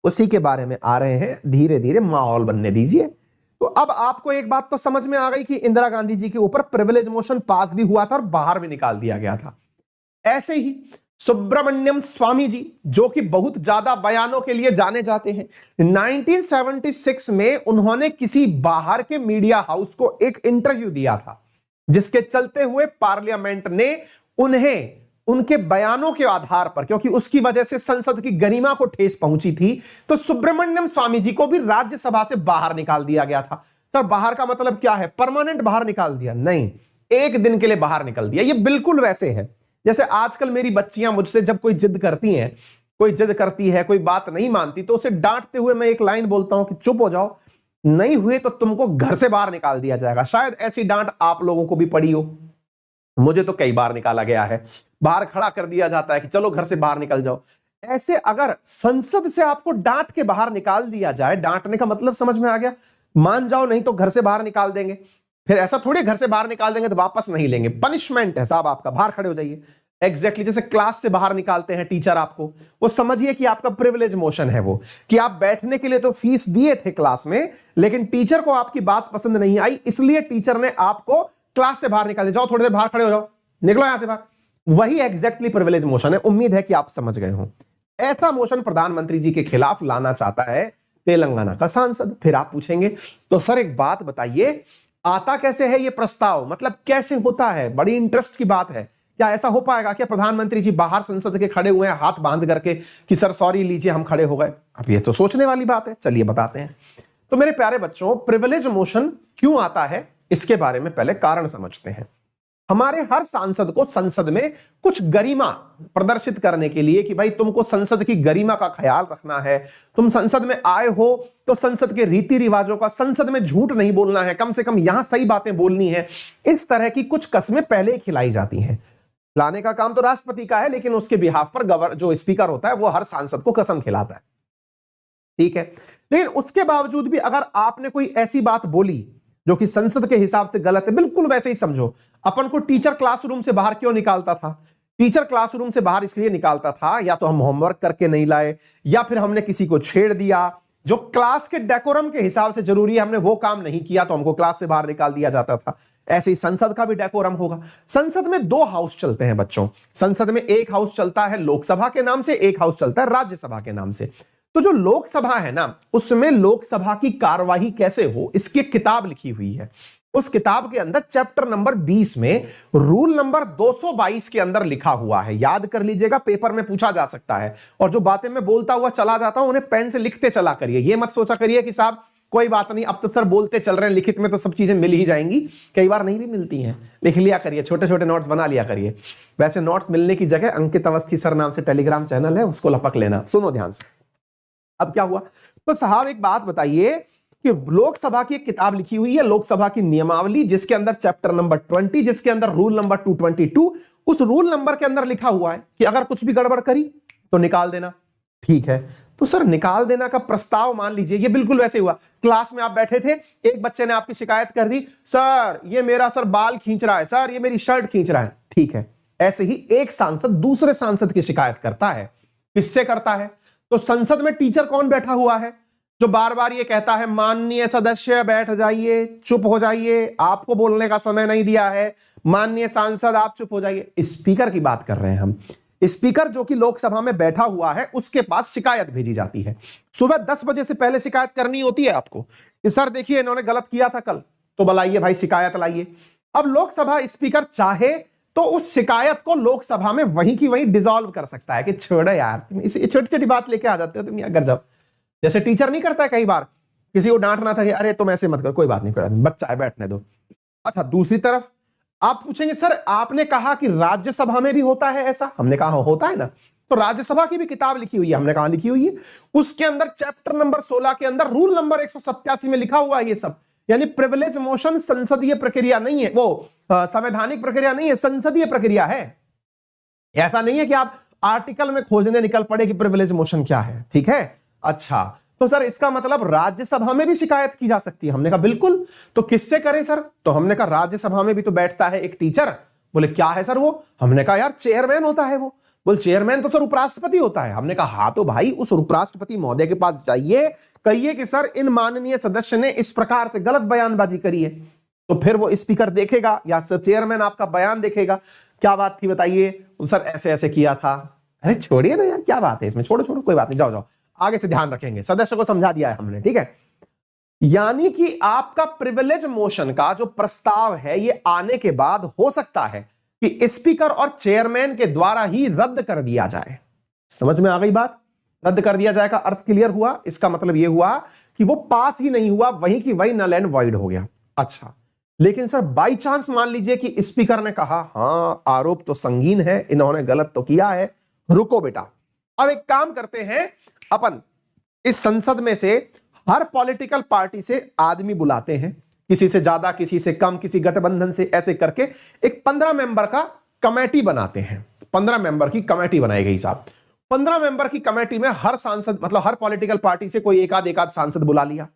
उसी के बारे में आ रहे हैं, धीरे धीरे माहौल बनने दीजिए। तो अब आपको एक बात तो समझ में आ गई कि इंदिरा गांधी जी के ऊपर प्रिविलेज मोशन पास भी हुआ था और बाहर भी निकाल दिया गया था। ऐसे ही सुब्रमण्यम स्वामी जी, जो कि बहुत ज्यादा बयानों के लिए जाने जाते हैं, 1976 में उन्होंने किसी बाहर के मीडिया हाउस को एक इंटरव्यू दिया था, जिसके चलते हुए पार्लियामेंट ने उन्हें उनके बयानों के आधार पर, क्योंकि उसकी वजह से संसद की गरिमा को ठेस पहुंची थी, तो सुब्रमण्यम स्वामी जी को भी राज्यसभा से बाहर निकाल दिया गया था। सर बाहर का मतलब क्या है? परमानेंट बाहर निकाल दिया? नहीं, एक दिन के लिए बाहर निकाल दिया। ये बिल्कुल वैसे है जैसे आजकल मेरी बच्चियां मुझसे जब कोई जिद करती हैं, कोई जिद करती है, कोई बात नहीं मानती, तो उसे डांटते हुए मैं एक लाइन बोलता हूं कि चुप हो जाओ, नहीं हुए तो तुमको घर से बाहर निकाल दिया जाएगा। शायद ऐसी डांट आप लोगों को भी पड़ी हो, मुझे तो कई बार निकाला गया है, बाहर खड़ा कर दिया जाता है कि चलो घर से बाहर निकल जाओ। ऐसे अगर संसद से आपको डांट के बाहर निकाल दिया जाए, डांटने का मतलब समझ में आ गया, मान जाओ नहीं तो घर से बाहर निकाल देंगे। फिर ऐसा थोड़ी घर से बाहर निकाल देंगे तो वापस नहीं लेंगे, पनिशमेंट है साहब आपका, बाहर खड़े हो जाइए। एग्जैक्टली जैसे क्लास से बाहर निकालते हैं टीचर आपको, वो समझिए कि आपका प्रिविलेज मोशन है वो, कि आप बैठने के लिए तो फीस दिए थे क्लास में, लेकिन टीचर को आपकी बात पसंद नहीं आई, इसलिए टीचर ने आपको क्लास से बाहर निकाल दिया, जाओ थोड़ी देर बाहर खड़े हो जाओ, निकलो यहां से बाहर। वही एग्जैक्टली प्रिविलेज मोशन है। उम्मीद है कि आप समझ गए हो। ऐसा मोशन प्रधानमंत्री जी के खिलाफ लाना चाहता है तेलंगाना का सांसद। फिर आप पूछेंगे तो सर एक बात बताइए, आता कैसे है ये प्रस्ताव, मतलब कैसे होता है? बड़ी इंटरेस्ट की बात है। क्या ऐसा हो पाएगा? क्या प्रधानमंत्री जी बाहर संसद के खड़े हुए हैं हाथ बांध करके कि सर सॉरी लीजिए हम खड़े हो गए? अब ये तो सोचने वाली बात है, चलिए बताते हैं। तो मेरे प्यारे बच्चों, प्रिविलेज मोशन क्यों आता है इसके बारे में पहले कारण समझते हैं। हमारे हर सांसद को संसद में कुछ गरिमा प्रदर्शित करने के लिए कि भाई तुमको संसद की गरिमा का ख्याल रखना है, तुम संसद में आए हो तो संसद के रीति रिवाजों का, संसद में झूठ नहीं बोलना है, कम से कम यहां सही बातें बोलनी है, इस तरह की कुछ कस्में पहले ही खिलाई जाती हैं। लाने का काम तो राष्ट्रपति का है, लेकिन उसके बिहाफ पर जो स्पीकर होता है वो हर सांसद को कसम खिलाता है, ठीक है। लेकिन उसके बावजूद भी अगर आपने कोई ऐसी बात बोली जो कि संसद के हिसाब से गलत है, बिल्कुल वैसे ही समझो। अपन को टीचर क्लासरूम से बाहर क्यों निकालता था? टीचर क्लासरूम से बाहर इसलिए निकालता था, या तो हम होमवर्क करके नहीं लाए, या फिर हमने किसी को छेड़ दिया, जो क्लास के डेकोरम के हिसाब से जरूरी है, हमने वो काम नहीं किया तो हमको क्लास से बाहर निकाल दिया जाता था। ऐसे ही संसद का भी डेकोरम होगा। संसद में दो हाउस चलते हैं बच्चों। संसद में एक हाउस चलता है लोकसभा के नाम से, एक हाउस चलता है राज्यसभा के नाम से। तो जो लोकसभा है ना, उसमें लोकसभा की कार्यवाही कैसे हो इसकी एक किताब लिखी हुई है। उस किताब के अंदर चैप्टर नंबर 20 में रूल नंबर 222 के अंदर लिखा हुआ है। याद कर लीजिएगा, पेपर में पूछा जा सकता है। और जो बातें मैं बोलता हुआ चला जाता हूं उन्हें पेन से लिखते चला करिए। ये मत सोचा करिए कि साहब कोई बात नहीं, अब तो सर बोलते चल रहे हैं, लिखित में तो सब चीजें मिल ही जाएंगी। कई बार नहीं भी मिलती हैं, लिख लिया करिए, छोटे छोटे नोट्स बना लिया करिए। वैसे नोट्स मिलने की जगह अंकित अवस्थी सर नाम से टेलीग्राम चैनल है, उसको लपक लेना। सुनो ध्यान से। अब क्या हुआ, तो साहब एक बात बताइए कि लोकसभा की एक किताब लिखी हुई है, लोकसभा की नियमावली, जिसके अंदर चैप्टर नंबर 20, जिसके अंदर रूल नंबर 222, उस रूल नंबर के अंदर लिखा हुआ है कि अगर कुछ भी गड़बड़ करी तो निकाल देना। ठीक है, तो सर निकाल देना का प्रस्ताव मान लीजिए ये बिल्कुल वैसे हुआ। क्लास में आप बैठे थे, एक बच्चे ने आपकी शिकायत कर दी, सर ये मेरा सर बाल खींच रहा है, सर ये मेरी शर्ट खींच रहा है। ठीक है, ऐसे ही एक सांसद दूसरे सांसद की शिकायत करता है। किससे करता है? तो संसद में टीचर कौन बैठा हुआ है जो बार बार ये कहता है माननीय सदस्य बैठ जाइए, चुप हो जाइए, आपको बोलने का समय नहीं दिया है, माननीय सांसद आप चुप हो जाइए। स्पीकर की बात कर रहे हैं हम। स्पीकर जो कि लोकसभा में बैठा हुआ है, उसके पास शिकायत भेजी जाती है। सुबह 10 बजे से पहले शिकायत करनी होती है आपको कि सर देखिए इन्होंने गलत किया था कल, तो बुलाइए भाई शिकायत लाइए। अब लोकसभा स्पीकर चाहे तो उस शिकायत को लोकसभा में वहीं की वहीं डिसॉल्व कर सकता है कि छोड़ो यार, तुम इसे छोटी छोटी बात लेके आ जाते हो तुम यहाँ गजब। जैसे टीचर नहीं करता है कई बार, किसी को डांटना था कि अरे तुम ऐसे मत करो, कोई बात नहीं, बच्चा है बैठने दो। अच्छा, दूसरी तरफ आप पूछेंगे सर आपने कहा कि राज्यसभा में भी होता है ऐसा, हमने कहा होता है ना, तो राज्यसभा की भी किताब लिखी हुई है, हमने कहा लिखी हुई है, उसके अंदर चैप्टर नंबर 16 के अंदर रूल नंबर 187 में लिखा हुआ है ये सब। यानी प्रिविलेज मोशन संसदीय प्रक्रिया नहीं है, वो संवैधानिक प्रक्रिया नहीं है, संसदीय प्रक्रिया है। ऐसा नहीं है कि आप आर्टिकल में खोजने निकल पड़े कि प्रिविलेज मोशन क्या है। ठीक है, अच्छा तो सर इसका मतलब राज्यसभा में भी शिकायत की जा सकती है, हमने कहा बिल्कुल। तो किससे करें सर? तो हमने कहा राज्यसभा में भी तो बैठता है एक टीचर। बोले क्या है सर वो? हमने कहा यार चेयरमैन होता है वो। बोले चेयरमैन तो सर उपराष्ट्रपति होता है। हमने कहा हाँ तो भाई उस उपराष्ट्रपति महोदय के पास जाइए, कहिए कि सर इन माननीय सदस्य ने इस प्रकार से गलत बयानबाजी करी है। तो फिर वो स्पीकर देखेगा या सर चेयरमैन आपका बयान देखेगा, क्या बात थी बताइए? सर ऐसे ऐसे किया था। अरे छोड़िए ना यार, क्या बात है इसमें, छोड़ो छोड़ो कोई बात नहीं, जाओ जाओ आगे से ध्यान रखेंगे, सदस्य को समझा दिया है हमने। ठीक है, यानी कि आपका प्रिविलेज मोशन का जो प्रस्ताव है ये आने के बाद हो सकता है कि स्पीकर और चेयरमैन के द्वारा ही रद्द कर दिया जाए। समझ में आ गई बात? रद्द कर दिया जाए का अर्थ क्लियर हुआ? इसका मतलब यह हुआ कि वो पास ही नहीं हुआ, वहीं की वहीं नल एंड वॉइड हो गया। अच्छा, लेकिन सर बाई चांस मान लीजिए कि स्पीकर ने कहा हां आरोप तो संगीन है, इन्होंने गलत तो किया है, रुको बेटा अब एक काम करते हैं, अपन इस संसद में से हर पॉलिटिकल पार्टी से आदमी बुलाते हैं, किसी से ज्यादा किसी से कम, किसी गठबंधन से, ऐसे करके एक 15 मेंबर का कमेटी बनाते हैं। 15 मेंबर की कमेटी बनाई गई साहब। 15 मेंबर की कमेटी में हर सांसद मतलब हर पॉलिटिकल पार्टी से कोई एक आध सांसद बुला लिया,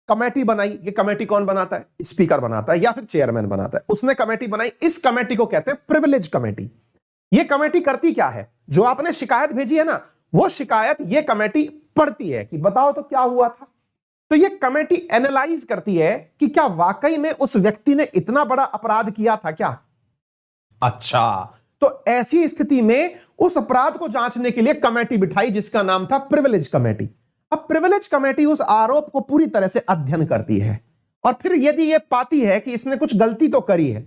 कमेटी बनाई। ये कमेटी कौन बनाता है? स्पीकर बनाता है या फिर चेयरमैन बनाता है। उसने कमेटी बनाई, इस कमेटी को कहते हैं प्रिविलेज कमेटी। ये कमेटी करती क्या है? जो आपने शिकायत भेजी है ना, वो शिकायत ये कमेटी पढ़ती है कि बताओ तो क्या हुआ था। तो ये कमेटी एनालाइज करती है कि क्या वाकई में उस व्यक्ति ने इतना बड़ा अपराध किया था क्या। अच्छा, तो ऐसी स्थिति में उस अपराध को जांचने के लिए कमेटी बिठाई जिसका नाम था प्रिविलेज कमेटी। अब प्रिविलेज कमेटी उस आरोप को पूरी तरह से अध्ययन करती है और फिर यदि यह पाती है कि इसने कुछ गलती तो करी है,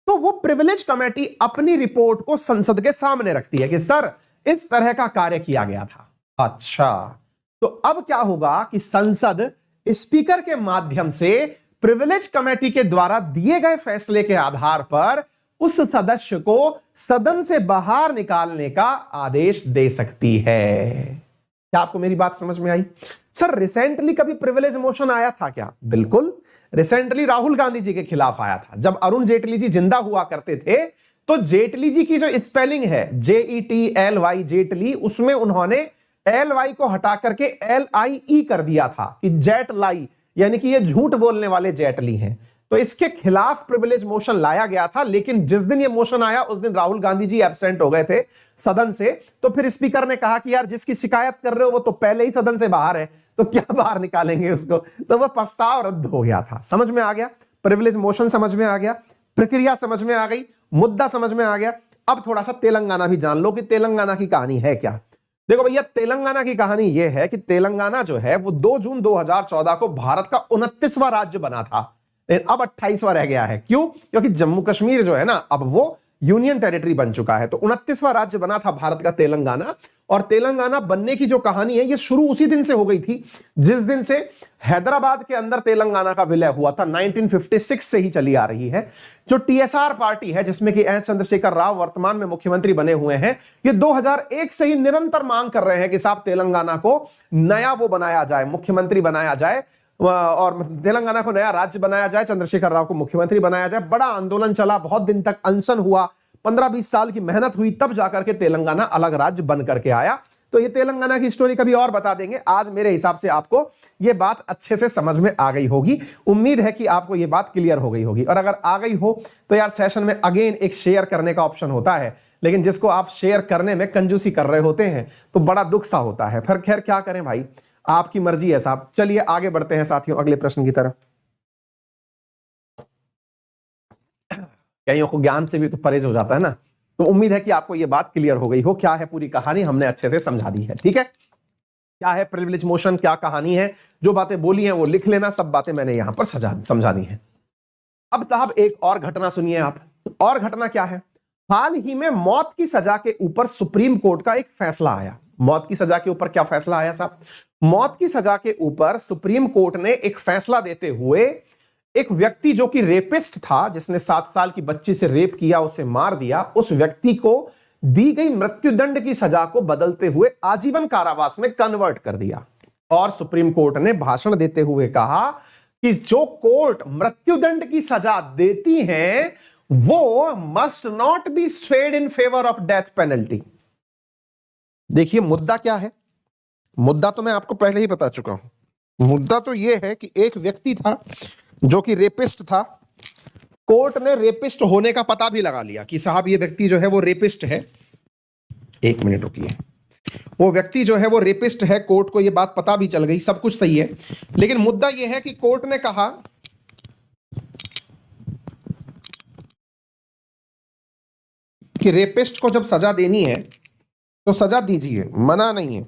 तो वो प्रिविलेज कमेटी अपनी रिपोर्ट को संसद के सामने रखती है कि सर इस तरह का कार्य किया गया था। अच्छा, तो अब क्या होगा कि संसद स्पीकर के माध्यम से प्रिविलेज कमेटी के द्वारा दिए गए फैसले के आधार पर उस सदस्य को सदन से बाहर निकालने का आदेश दे सकती है। क्या आपको मेरी बात समझ में आई? सर रिसेंटली कभी प्रिविलेज मोशन आया था क्या? बिल्कुल, रिसेंटली राहुल गांधी जी के खिलाफ आया था। जब अरुण जेटली जी जिंदा हुआ करते थे तो जेटली जी की जो स्पेलिंग है JETLY जेटली, उसमें उन्होंने LY को हटा करके LIE कर दिया था कि जेट लाई, यानी कि ये झूठ बोलने वाले जेटली हैं। तो इसके खिलाफ प्रिविलेज मोशन लाया गया था, लेकिन जिस दिन ये मोशन आया उस दिन राहुल गांधी जी एब्सेंट हो गए थे सदन से। तो फिर स्पीकर ने कहा कि यार जिसकी शिकायत कर रहे हो वो तो पहले ही सदन से बाहर है, तो क्या बाहर निकालेंगे उसको, तो वह प्रस्ताव रद्द हो गया था। समझ में आ गया? प्रिविलेज मोशन समझ में आ गया, प्रक्रिया समझ में आ गई, मुद्दा समझ में आ गया। अब थोड़ा सा तेलंगाना भी जान लो कि तेलंगाना की कहानी है क्या। देखो भैया, तेलंगाना की कहानी यह है कि तेलंगाना जो है वो 2 जून 2014 को भारत का 29वां राज्य बना था, लेकिन अब 28वां रह गया है। क्यों? क्योंकि जम्मू कश्मीर जो है ना, अब वो यूनियन टेरिटरी बन चुका है। तो 29वां राज्य बना था भारत का तेलंगाना, और तेलंगाना बनने की जो कहानी है ये शुरू उसी दिन से हो गई थी जिस दिन से हैदराबाद के अंदर तेलंगाना का विलय हुआ था। 1956 से ही चली आ रही है। जो TSR पार्टी है, जिसमें कि एस चंद्रशेखर राव वर्तमान में मुख्यमंत्री बने हुए हैं, ये 2001 से ही निरंतर मांग कर रहे हैं कि साहब तेलंगाना को नया वो बनाया जाए, मुख्यमंत्री बनाया जाए, और तेलंगाना को नया राज्य बनाया जाए, चंद्रशेखर राव को मुख्यमंत्री बनाया जाए। बड़ा आंदोलन चला, बहुत दिन तक अनशन हुआ, 15-20 साल की मेहनत हुई, तब जाकर के तेलंगाना अलग राज्य बन करके आया। तो ये तेलंगाना की स्टोरी कभी और बता देंगे। आज मेरे हिसाब से आपको ये बात अच्छे से समझ में आ गई होगी। उम्मीद है कि आपको ये बात क्लियर हो गई होगी, और अगर आ गई हो तो यार सेशन में अगेन एक शेयर करने का ऑप्शन होता है, लेकिन जिसको आप शेयर करने में कंजूसी कर रहे होते हैं तो बड़ा दुख सा होता है। फिर खैर क्या करें भाई, आपकी मर्जी है साहब। चलिए आगे बढ़ते हैं साथियों अगले प्रश्न की तरफ। कईयों को ज्ञान से भी तो परहेज हो जाता है ना, तो उम्मीद है कि आपको यह बात क्लियर हो गई हो। क्या है पूरी कहानी, हमने अच्छे से समझा दी है। ठीक है, क्या है प्रिविलेज मोशन, क्या कहानी है, जो बातें बोली हैं वो लिख लेना, सब बातें मैंने यहां पर समझा दी हैं। अब साहब एक और घटना सुनिए आप। और घटना क्या है? हाल ही में मौत की सजा के ऊपर सुप्रीम कोर्ट का एक फैसला आया। मौत की सजा के ऊपर क्या फैसला आया साहब? मौत की सजा के ऊपर सुप्रीम कोर्ट ने एक फैसला देते हुए एक व्यक्ति जो कि रेपिस्ट था, जिसने 7 साल की बच्ची से रेप किया, उसे मार दिया, उस व्यक्ति को दी गई मृत्युदंड की सजा को बदलते हुए आजीवन कारावास में कन्वर्ट कर दिया। और सुप्रीम कोर्ट ने भाषण देते हुए कहा कि जो कोर्ट मृत्युदंड की सजा देती हैं वो must not be swayed in favour of death penalty. देखिए मुद्दा क्या है? मुद्दा तो मैं आपको पहले ही बता चुका हूं। मुद्दा तो यह है कि एक व्यक्ति था जो कि रेपिस्ट था। कोर्ट ने रेपिस्ट होने का पता भी लगा लिया कि साहब ये व्यक्ति जो है वो रेपिस्ट है। एक मिनट रुकिए, वो व्यक्ति जो है वो रेपिस्ट है, कोर्ट को ये बात पता भी चल गई, सब कुछ सही है। लेकिन मुद्दा ये है कि कोर्ट ने कहा कि रेपिस्ट को जब सजा देनी है तो सजा दीजिए, मना नहीं है।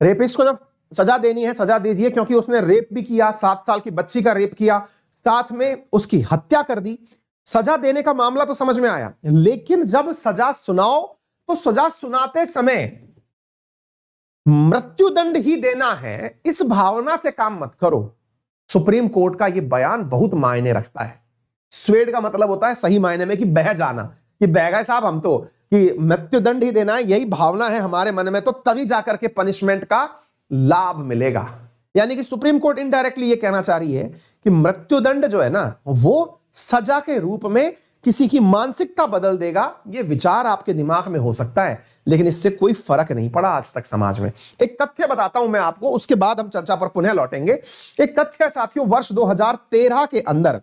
रेपिस्ट को जब सजा देनी है सजा दीजिए, क्योंकि उसने रेप भी किया, 7 साल की बच्ची का रेप किया, साथ में उसकी हत्या कर दी। सजा देने का मामला तो समझ में आया, लेकिन जब सजा सुनाओ तो सजा सुनाते समय मृत्युदंड ही देना है, इस भावना से काम मत करो। सुप्रीम कोर्ट का यह बयान बहुत मायने रखता है। स्वेड का मतलब होता है सही मायने में कि बह जाना, कि बह गए साहब हम तो, कि मृत्युदंड ही देना है, यही भावना है हमारे मन में, तो तभी जाकर के पनिशमेंट का लाभ मिलेगा। यानी कि सुप्रीम कोर्ट इनडायरेक्टली ये कहना चाह रही है कि मृत्युदंड जो है ना वो सजा के रूप में किसी की मानसिकता बदल देगा। ये विचार आपके दिमाग में हो सकता है, लेकिन इससे कोई फर्क नहीं पड़ा आज तक समाज में। एक तथ्य बताता हूं मैं आपको, उसके बाद हम चर्चा पर पुनः लौटेंगे। एक तथ्य है साथियों, वर्ष 2013 के अंदर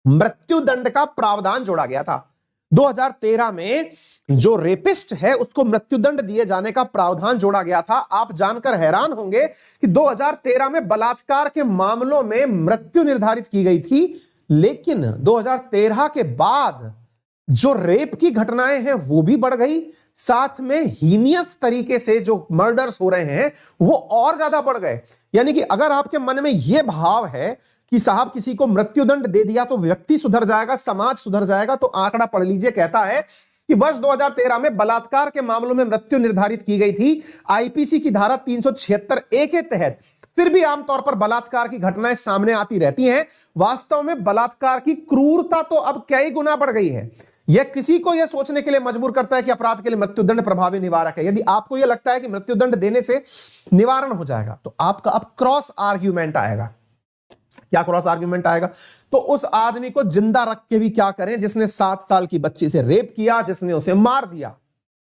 मृत्युदंड का प्रावधान जोड़ा गया था। 2013 में जो रेपिस्ट है उसको मृत्युदंड दिए जाने का प्रावधान जोड़ा गया था। आप जानकर हैरान होंगे कि 2013 में बलात्कार के मामलों में मृत्यु निर्धारित की गई थी, लेकिन 2013 के बाद जो रेप की घटनाएं हैं वो भी बढ़ गई, साथ में हीनियस तरीके से जो मर्डर्स हो रहे हैं वो और ज्यादा बढ़ गए। यानी कि अगर आपके मन में यह भाव है कि साहब किसी को मृत्युदंड दे दिया तो व्यक्ति सुधर जाएगा, समाज सुधर जाएगा, तो आंकड़ा पढ़ लीजिए, कहता है कि वर्ष 2013 में बलात्कार के मामलों में मृत्यु निर्धारित की गई थी आईपीसी की धारा 376 ए के तहत, फिर भी आमतौर पर बलात्कार की घटनाएं सामने आती रहती हैं। वास्तव में बलात्कार की क्रूरता तो अब कई गुना बढ़ गई है। यह किसी को यह सोचने के लिए मजबूर करता है कि अपराध के लिए मृत्युदंड प्रभावी निवारक है। यदि आपको यह लगता है कि मृत्युदंड देने से निवारण हो जाएगा, तो आपका अब क्रॉस आर्ग्यूमेंट आएगा। क्या क्रॉस आर्ग्यूमेंट आएगा? तो उस आदमी को जिंदा रख के भी क्या करें जिसने 7 साल की बच्ची से रेप किया, जिसने उसे मार दिया।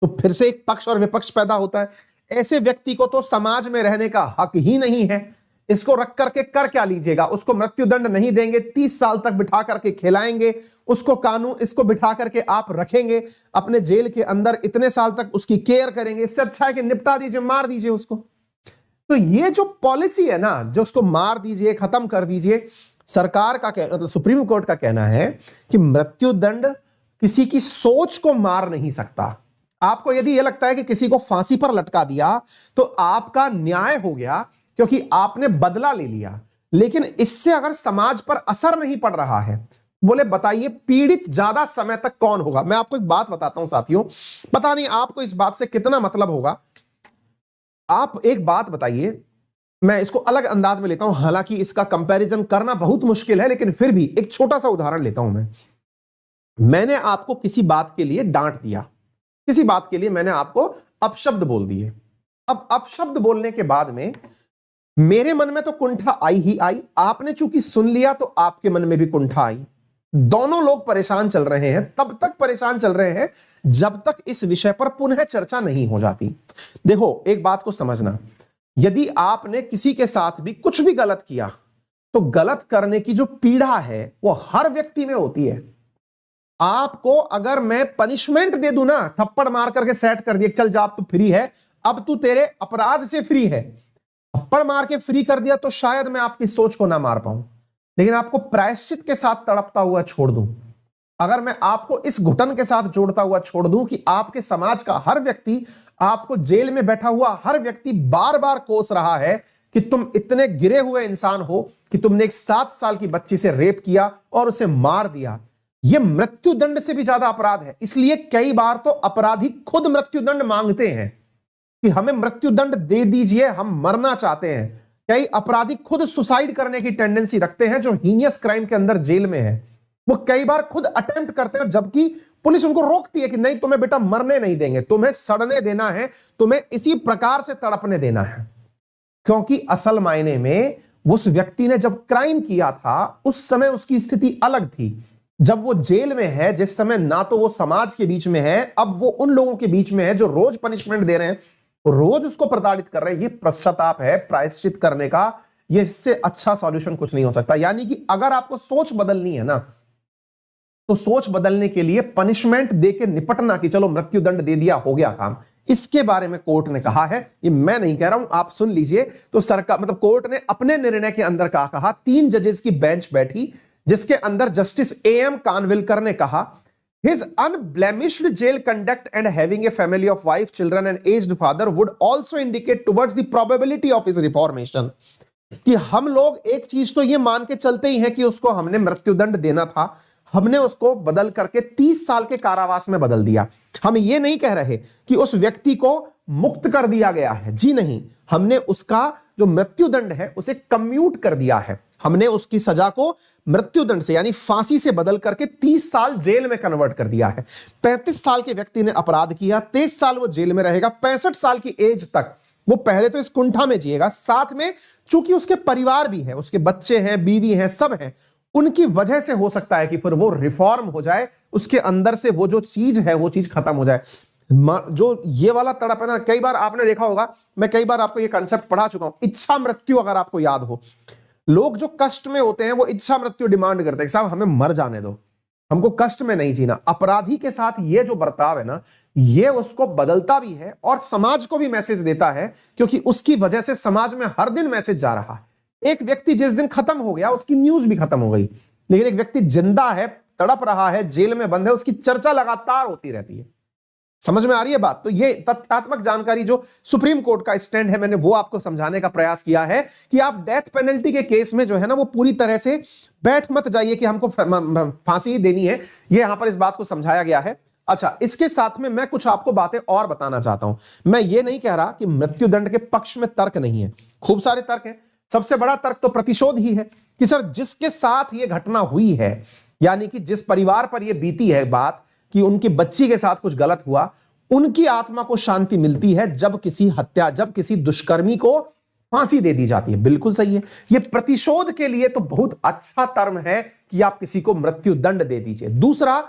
तो फिर से एक पक्ष और विपक्ष पैदा होता है। ऐसे व्यक्ति को तो समाज में रहने का हक ही नहीं है। इसको रख करके कर क्या लीजिएगा? उसको मृत्युदंड नहीं देंगे, 30 साल तक बिठा करके खिलाएंगे उसको, कानून इसको बिठा करके आप रखेंगे अपने जेल के अंदर, इतने साल तक उसकी केयर करेंगे। इससे अच्छा है कि निपटा दीजिए, मार दीजिए उसको। तो ये जो पॉलिसी है ना, जो उसको मार दीजिए, खत्म कर दीजिए, सरकार का कहना, मतलब सुप्रीम कोर्ट का कहना है कि मृत्युदंड किसी की सोच को मार नहीं सकता। आपको यदि यह लगता है कि किसी को फांसी पर लटका दिया तो आपका न्याय हो गया क्योंकि आपने बदला ले लिया, लेकिन इससे अगर समाज पर असर नहीं पड़ रहा है, बोले बताइए पीड़ित ज्यादा समय तक कौन होगा? मैं आपको एक बात बताता हूं साथियों, पता नहीं आपको इस बात से कितना मतलब होगा। आप एक बात बताइए, मैं इसको अलग अंदाज में लेता हूं, हालांकि इसका कंपैरिजन करना बहुत मुश्किल है, लेकिन फिर भी एक छोटा सा उदाहरण लेता हूं। मैंने आपको किसी बात के लिए डांट दिया, किसी बात के लिए मैंने आपको अपशब्द बोल दिए। अब अपशब्द बोलने के बाद में मेरे मन में तो कुंठा आई ही आई, आपने चूंकि सुन लिया तो आपके मन में भी कुंठा आई। दोनों लोग परेशान चल रहे हैं, तब तक परेशान चल रहे हैं जब तक इस विषय पर पुनः चर्चा नहीं हो जाती। देखो एक बात को समझना, यदि आपने किसी के साथ भी कुछ भी गलत किया तो गलत करने की जो पीड़ा है वो हर व्यक्ति में होती है। आपको अगर मैं पनिशमेंट दे दूं ना, थप्पड़ मार करके सेट कर दिया, चल जा अब तू फ्री है, अब तू तेरे अपराध से फ्री है, थप्पड़ मार के फ्री कर दिया, तो शायद मैं आपकी सोच को ना मार पाऊं, लेकिन आपको प्रायश्चित के साथ तड़पता हुआ छोड़ दूं, अगर मैं आपको इस घुटन के साथ जोड़ता हुआ छोड़ दूं कि आपके समाज का हर व्यक्ति, आपको जेल में बैठा हुआ हर व्यक्ति बार बार कोस रहा है कि तुम इतने गिरे हुए इंसान हो कि तुमने एक 7 साल की बच्ची से रेप किया और उसे मार दिया, यह मृत्युदंड से भी ज्यादा अपराध है। इसलिए कई बार तो अपराधी खुद मृत्युदंड मांगते हैं कि हमें मृत्युदंड दे दीजिए, हम मरना चाहते हैं। कई अपराधी खुद सुसाइड करने की टेंडेंसी रखते हैं, जो हीनियस क्राइम के अंदर जेल में है, वो कई बार खुद अटेम्प्ट करते हैं, जबकि पुलिस उनको रोकती है कि नहीं तुम्हें बेटा मरने नहीं देंगे, तुम्हें सड़ने देना है, तुम्हें इसी प्रकार से तड़पने देना है। क्योंकि असल मायने में उस व्यक्ति ने जब क्राइम किया था उस समय उसकी स्थिति अलग थी। जब वो जेल में है, जिस समय ना तो वो समाज के बीच में है, अब वो उन लोगों के बीच में है जो रोज पनिशमेंट दे रहे हैं, रोज उसको प्रताड़ित कर रहे हैं। ये पश्चाताप है प्रायश्चित करने का, ये इससे अच्छा सॉल्यूशन कुछ नहीं हो सकता। यानी कि अगर आपको सोच बदलनी है ना, तो सोच बदलने के लिए पनिशमेंट देके निपटना कि चलो मृत्युदंड दे दिया हो गया काम, इसके बारे में कोर्ट ने कहा है। ये मैं नहीं कह रहा हूं, आप सुन लीजिए। तो सरकार मतलब कोर्ट ने अपने निर्णय के अंदर कहा 3 जजेस की बेंच बैठी, जिसके अंदर जस्टिस AM कानविलकर ने कहा His unblemished jail conduct and having a family of wife, children and aged father would also indicate towards the probability of his reformation। कि हम लोग एक चीज तो ये मान के चलते ही हैं कि उसको हमने मृत्युदंड देना था, हमने उसको बदल करके 30 साल के कारावास में बदल दिया। हम ये नहीं कह रहे कि उस व्यक्ति को मुक्त कर दिया गया है, जी नहीं, हमने उसका जो मृत्युदंड है उसे कम्यूट कर दिया है। हमने उसकी सजा को मृत्युदंड से यानी फांसी से बदल करके 30 साल जेल में कन्वर्ट कर दिया है। 35 साल के व्यक्ति ने अपराध किया, 23 साल वो जेल में रहेगा, 65 साल की एज तक वो पहले तो इस कुंठा में जिएगा, साथ में चूंकि उसके परिवार भी है, उसके बच्चे हैं, बीवी हैं, सब हैं, उनकी वजह से हो सकता है कि फिर वो रिफॉर्म हो जाए, उसके अंदर से वो जो चीज है वो चीज खत्म हो जाए। जो ये वाला तड़प है ना, कई बार आपने देखा होगा, मैं कई बार आपको ये कंसेप्ट पढ़ा चुका हूं, इच्छा मृत्यु, अगर आपको याद हो, लोग जो कष्ट में होते हैं वो इच्छा मृत्यु डिमांड करते हैं, साहब हमें मर जाने दो, हमको कष्ट में नहीं जीना। अपराधी के साथ ये जो बर्ताव है ना, ये उसको बदलता भी है और समाज को भी मैसेज देता है, क्योंकि उसकी वजह से समाज में हर दिन मैसेज जा रहा है। एक व्यक्ति जिस दिन खत्म हो गया उसकी न्यूज भी खत्म हो गई, लेकिन एक व्यक्ति जिंदा है, तड़प रहा है, जेल में बंद है, उसकी चर्चा लगातार होती रहती है। समझ में आ रही है बात? तो ये तथ्यात्मक जानकारी जो सुप्रीम कोर्ट का स्टैंड है, मैंने वो आपको समझाने का प्रयास किया है कि आप डेथ पेनल्टी के केस में जो है ना, वो पूरी तरह से बैठ मत जाइए कि हमको फांसी ही देनी है। ये यहां पर इस बात को समझाया गया है। अच्छा, इसके साथ में मैं कुछ आपको बातें और बताना चाहता हूं। मैं ये नहीं कह रहा कि मृत्युदंड के पक्ष में तर्क नहीं है, खूब सारे तर्क हैं। सबसे बड़ा तर्क तो प्रतिशोध ही है कि सर जिसके साथ ये घटना हुई है, यानी कि जिस परिवार पर ये बीती है बात कि उनकी बच्ची के साथ कुछ गलत हुआ, उनकी आत्मा को शांति मिलती है जब किसी दुष्कर्मी को फांसी दे दी जाती है। बिल्कुल सही है। यह प्रतिशोध के लिए तो बहुत अच्छा टर्म है कि आप किसी को मृत्यु दंड दे दीजिए। दूसरा,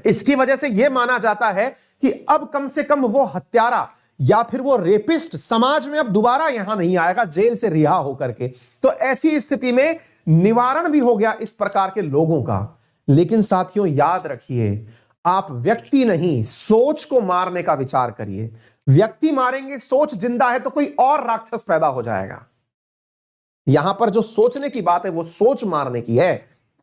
इसकी वजह से यह माना जाता है कि अब कम से कम वो हत्यारा या फिर वो रेपिस्ट समाज में अब दोबारा यहां नहीं आएगा जेल से रिहा होकर के। तो ऐसी स्थिति में निवारण भी हो गया इस प्रकार के लोगों का। लेकिन साथियों याद रखिए, आप व्यक्ति नहीं सोच को मारने का विचार करिए। व्यक्ति मारेंगे, सोच जिंदा है तो कोई और राक्षस पैदा हो जाएगा। यहां पर जो सोचने की बात है वो सोच मारने की है।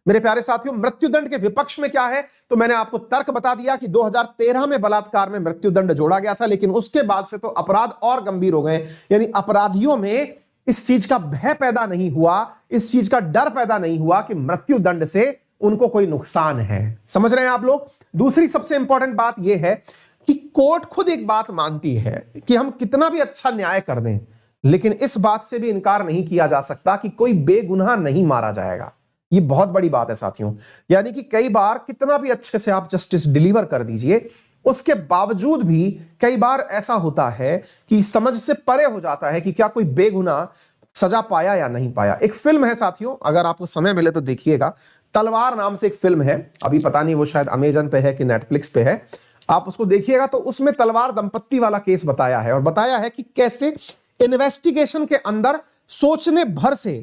मेरे प्यारे साथियों, मृत्युदंड के विपक्ष में क्या है तो मैंने आपको तर्क बता दिया कि 2013 में बलात्कार में मृत्युदंड जोड़ा गया था, लेकिन उसके बाद से तो अपराध और गंभीर हो गए। यानी अपराधियों में इस चीज का भय पैदा नहीं हुआ, इस चीज का डर पैदा नहीं हुआ कि मृत्युदंड से उनको कोई नुकसान है। समझ रहे हैं आप लोग। दूसरी सबसे इंपॉर्टेंट बात यह है कि कोर्ट खुद एक बात मानती है कि हम कितना भी अच्छा न्याय कर दें, लेकिन इस बात से भी इनकार नहीं किया जा सकता कि कोई बेगुनाह नहीं मारा जाएगा। ये बहुत बड़ी बात है साथियों। यानी कि कई बार कितना भी अच्छे से आप जस्टिस डिलीवर कर दीजिए, उसके बावजूद भी कई बार ऐसा होता है कि समझ से परे हो जाता है कि क्या कोई बेगुनाह सजा पाया या नहीं पाया। एक फिल्म है साथियों, अगर आपको समय मिले तो देखिएगा, तलवार नाम से एक फिल्म है। अभी पता नहीं वो शायद अमेजन पे है कि नेटफ्लिक्स पे है, आप उसको देखिएगा। तो उसमें तलवार दंपत्ति वाला केस बताया है और बताया है कि कैसे इन्वेस्टिगेशन के अंदर सोचने भर से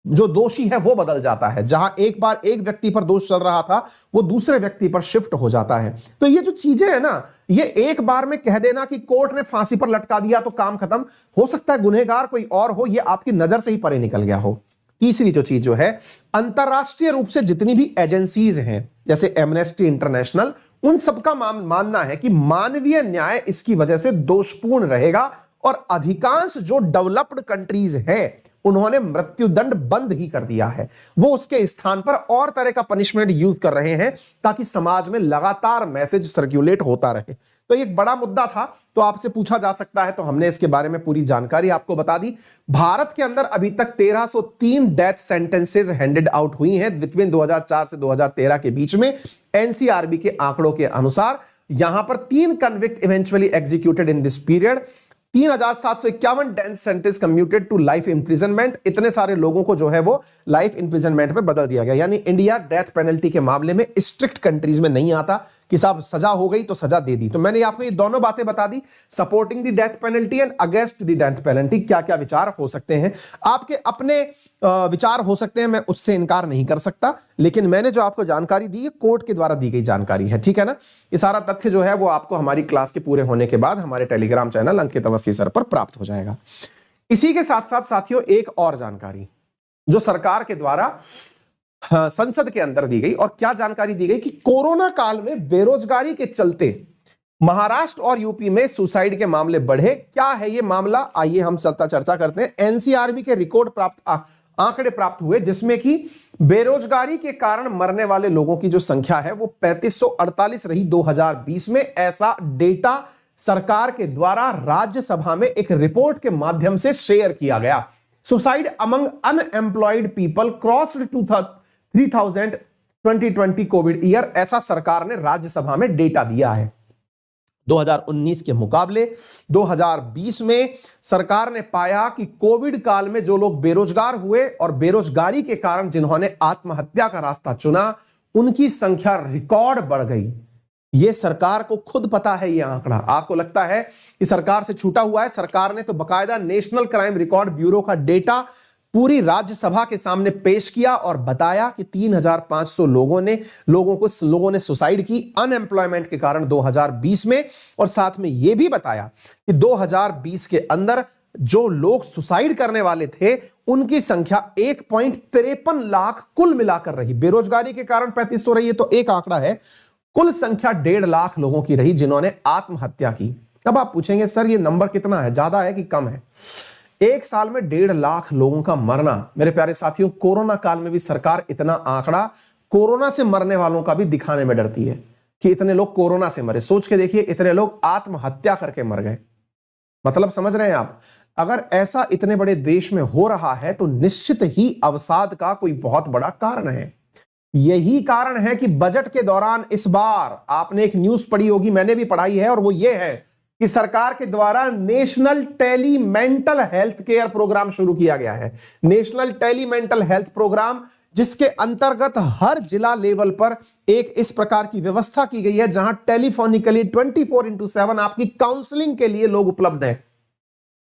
जो दोषी है वो बदल जाता है। जहां एक बार एक व्यक्ति पर दोष चल रहा था, वो दूसरे व्यक्ति पर शिफ्ट हो जाता है। तो ये जो चीजें है ना, ये एक बार में कह देना कि कोर्ट ने फांसी पर लटका दिया तो काम खत्म, हो सकता है गुनहगार कोई और हो, ये आपकी नजर से ही परे निकल गया हो। तीसरी जो चीज जो है, अंतरराष्ट्रीय रूप से जितनी भी एजेंसीज हैं जैसे एमनेस्टी इंटरनेशनल, उन सबका मानना है कि मानवीय न्याय इसकी वजह से दोषपूर्ण रहेगा और अधिकांश जो डेवलप्ड कंट्रीज हैं उन्होंने मृत्युदंड बंद ही कर दिया है। वो उसके स्थान पर और तरह का पनिशमेंट यूज कर रहे हैं ताकि समाज में लगातार मैसेज सर्कुलेट होता रहे। तो एक बड़ा मुद्दा था, तो आपसे पूछा जा सकता है, तो हमने इसके बारे में पूरी जानकारी आपको बता दी। भारत के अंदर अभी तक 1303 डेथ सेंटेंसेस हैंडेड आउट हुई हैं बिटवीन 2004 से 2013 के बीच में। एनसीआरबी के आंकड़ों के अनुसार यहां पर 3 convict eventually executed in this period. 3751 death sentence commuted to life imprisonment. इतने सारे लोगों को जो है वो लाइफ इंप्रिजनमेंट में बदल दिया गया। यानी इंडिया डेथ पेनल्टी के मामले में स्ट्रिक्ट कंट्रीज में नहीं आता कि साहब सजा हो गई तो सजा दे दी। तो मैंने आपको ये दोनों बातें बता दी, supporting the death penalty and against the death penalty. क्या क्या विचार हो सकते हैं, आपके अपने विचार हो सकते हैं, मैं उससे इनकार नहीं कर सकता, लेकिन मैंने जो आपको जानकारी दी है कोर्ट के द्वारा दी गई जानकारी है, ठीक है ना। ये सारा तथ्य जो है वो आपको हमारी क्लास के पूरे होने के बाद हमारे टेलीग्राम चैनल अंकित अवस्थी सर पर प्राप्त हो जाएगा। इसी के साथ साथ साथियों एक और जानकारी जो सरकार के द्वारा संसद के अंदर दी गई, और क्या जानकारी दी गई कि कोरोना काल में बेरोजगारी के चलते महाराष्ट्र और यूपी में सुसाइड के मामले बढ़े। क्या है ये मामला, आइए हम चर्चा करते हैं। एनसीआरबी के रिकॉर्ड आंकड़े प्राप्त हुए जिसमें कि बेरोजगारी के कारण मरने वाले लोगों की जो संख्या है वो 3548 रही 2020 में। ऐसा डेटा सरकार के द्वारा राज्यसभा में एक रिपोर्ट के माध्यम से शेयर किया गया। Suicide among unemployed people crossed 3000 2020 Covid year, ऐसा सरकार ने राज्यसभा में डेटा दिया है। 2019 के मुकाबले 2020 में सरकार ने पाया कि कोविड काल में जो लोग बेरोजगार हुए और बेरोजगारी के कारण जिन्होंने आत्महत्या का रास्ता चुना, उनकी संख्या रिकॉर्ड बढ़ गई। यह सरकार को खुद पता है ये आंकड़ा। आपको लगता है कि सरकार से छूटा हुआ है? सरकार ने तो बकायदा नेशनल क्राइम रिकॉर्ड ब्यूरो का डेटा पूरी राज्यसभा के सामने पेश किया और बताया कि 3500 लोगों ने सुसाइड की अनएम्प्लॉयमेंट के कारण 2020 में, और साथ में यह भी बताया कि 2020 के अंदर जो लोग सुसाइड करने वाले थे उनकी संख्या 1.53 लाख कुल मिलाकर रही। बेरोजगारी के कारण 3500 रही है तो एक आंकड़ा है, कुल संख्या 1.5 लाख लोगों की रही जिन्होंने आत्महत्या की। अब आप पूछेंगे सर ये नंबर कितना है, ज्यादा है कि कम है? एक साल में 1.5 लाख लोगों का मरना, मेरे प्यारे साथियों, कोरोना काल में भी सरकार इतना आंकड़ा कोरोना से मरने वालों का भी दिखाने में डरती है। कि इतने लोग कोरोना से मरे, सोच के देखिए इतने लोग आत्महत्या करके मर गए। मतलब समझ रहे हैं आप, अगर ऐसा इतने बड़े देश में हो रहा है तो निश्चित ही अवसाद का कोई बहुत बड़ा कारण है। यही कारण है कि बजट के दौरान इस बार आपने एक न्यूज पढ़ी होगी, मैंने भी पढ़ाई है, और वो ये है कि सरकार के द्वारा national tele mental health care programme शुरू किया गया है। National tele mental health programme, जिसके अंतर्गत हर जिला लेवल पर एक इस प्रकार की व्यवस्था की गई है जहां टेलीफोनिकली 24/7 आपकी काउंसलिंग के लिए लोग उपलब्ध हैं।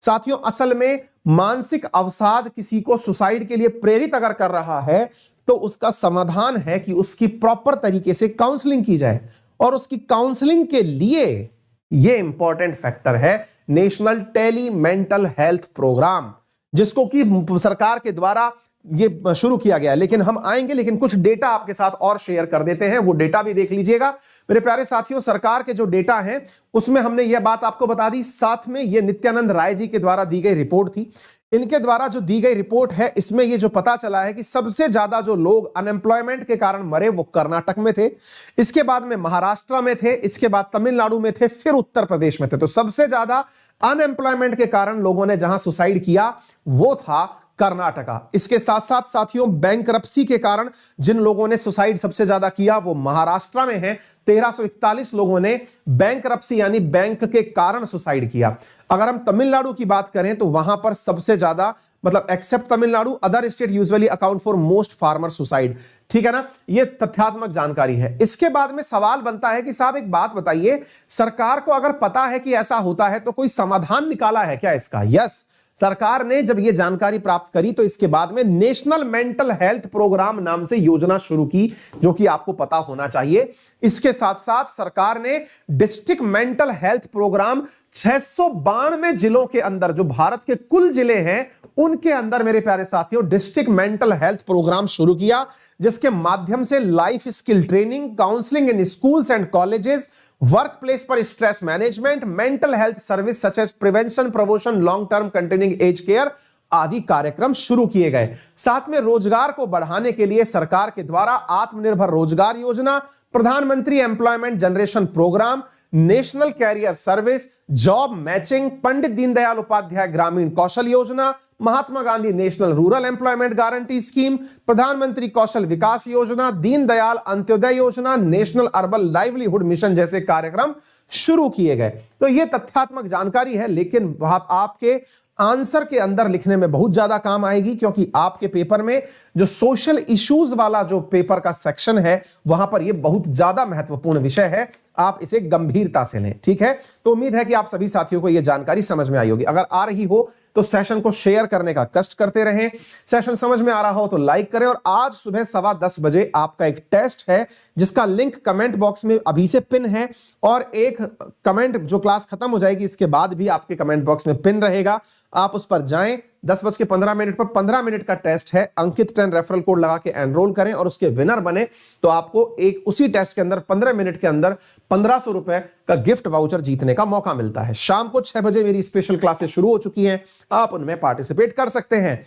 साथियों, असल में मानसिक अवसाद किसी को सुसाइड के लिए प्रेरित अगर कर रहा है तो उसका समाधान है कि उसकी प्रॉपर तरीके से काउंसलिंग की जाए, और उसकी काउंसलिंग के लिए यह इंपॉर्टेंट फैक्टर है national tele mental health programme, जिसको कि सरकार के द्वारा ये शुरू किया गया। लेकिन हम आएंगे, लेकिन कुछ डेटा आपके साथ और शेयर कर देते हैं, वो डेटा भी देख लीजिएगा मेरे प्यारे साथियों। सरकार के जो डेटा हैं उसमें हमने यह बात आपको बता दी, साथ में ये नित्यानंद राय जी के द्वारा दी गई रिपोर्ट थी। इनके द्वारा जो दी गई रिपोर्ट है, इसमें ये जो पता चला है कि सबसे ज्यादा जो लोग अनएम्प्लॉयमेंट के कारण मरे वो कर्नाटक में थे, इसके बाद में महाराष्ट्र में थे, इसके बाद तमिलनाडु में थे, फिर उत्तर प्रदेश में थे। तो सबसे ज्यादा अनएम्प्लॉयमेंट के कारण लोगों ने जहां सुसाइड किया वो था कर्नाटका। इसके साथ साथ साथियों, बैंकरप्सी के कारण जिन लोगों ने सुसाइड सबसे ज्यादा किया वो महाराष्ट्र में है। 1341 लोगों ने बैंकरप्सी यानी बैंक के कारण सुसाइड किया। अगर हम तमिलनाडु की बात करें तो वहां पर सबसे ज्यादा, मतलब except Tamil Nadu, other state usually account for most farmer suicide. ठीक है ना, ये तथ्यात्मक जानकारी है। इसके बाद में सवाल बनता है कि साहब एक बात बताइए, सरकार को अगर पता है कि ऐसा होता है तो कोई समाधान निकाला है क्या इसका? यस, सरकार ने जब यह जानकारी प्राप्त करी तो इसके बाद में नेशनल मेंटल हेल्थ प्रोग्राम नाम से योजना शुरू की, जो कि आपको पता होना चाहिए। इसके साथ साथ सरकार ने डिस्ट्रिक्ट मेंटल हेल्थ प्रोग्राम 692 जिलों के अंदर, जो भारत के कुल जिले हैं उनके अंदर मेरे प्यारे साथियों, डिस्ट्रिक्ट मेंटल हेल्थ प्रोग्राम शुरू किया, जिसके माध्यम से life skill training, counselling in schools and colleges, work place पर stress management, mental health service such as prevention, promotion, long term continuing age care आदि कार्यक्रम शुरू किए गए। साथ में रोजगार को बढ़ाने के लिए सरकार के द्वारा आत्मनिर्भर Rozgar Yojana, Pradhanmantri employment generation programme, national career service, job matching, Pandit Deendayal Upadhyay Gramin Kaushal Yojana, Mahatma Gandhi national rural employment guarantee scheme, Pradhanmantri Kaushal विकास योजना, दीनदयाल अंत्योदय योजना, नेशनल अर्बन लाइवलीहुड मिशन जैसे कार्यक्रम शुरू किए गए। तो यह तथ्यात्मक जानकारी है, लेकिन आपके आंसर के अंदर लिखने में बहुत ज्यादा काम आएगी, क्योंकि आपके पेपर में जो सोशल इश्यूज वाला जो पेपर का सेक्शन है वहां पर यह बहुत ज्यादा महत्वपूर्ण विषय है। आप इसे गंभीरता से लें, ठीक है। तो उम्मीद है कि आप सभी साथियों को यह जानकारी समझ में आई होगी। अगर आ रही हो तो सेशन को शेयर करने का कष्ट करते रहें। सेशन समझ में आ रहा हो तो लाइक करें। और आज सुबह 10:15 बजे आपका एक टेस्ट है, जिसका लिंक कमेंट बॉक्स में अभी से पिन है, और एक कमेंट जो क्लास खत्म हो जाएगी इसके बाद भी आपके कमेंट बॉक्स में पिन रहेगा, आप उस पर जाएं। 10:15 पर 15 मिनट का टेस्ट है। अंकित 10 रेफरल कोड लगा के एनरोल करें और उसके विनर बने तो आपको एक उसी टेस्ट के अंदर 15 मिनट के अंदर 1500 रुपए का गिफ्ट वाउचर जीतने का मौका मिलता है। शाम को 6 बजे मेरी स्पेशल क्लासेस शुरू हो चुकी हैं, आप उनमें पार्टिसिपेट कर सकते हैं।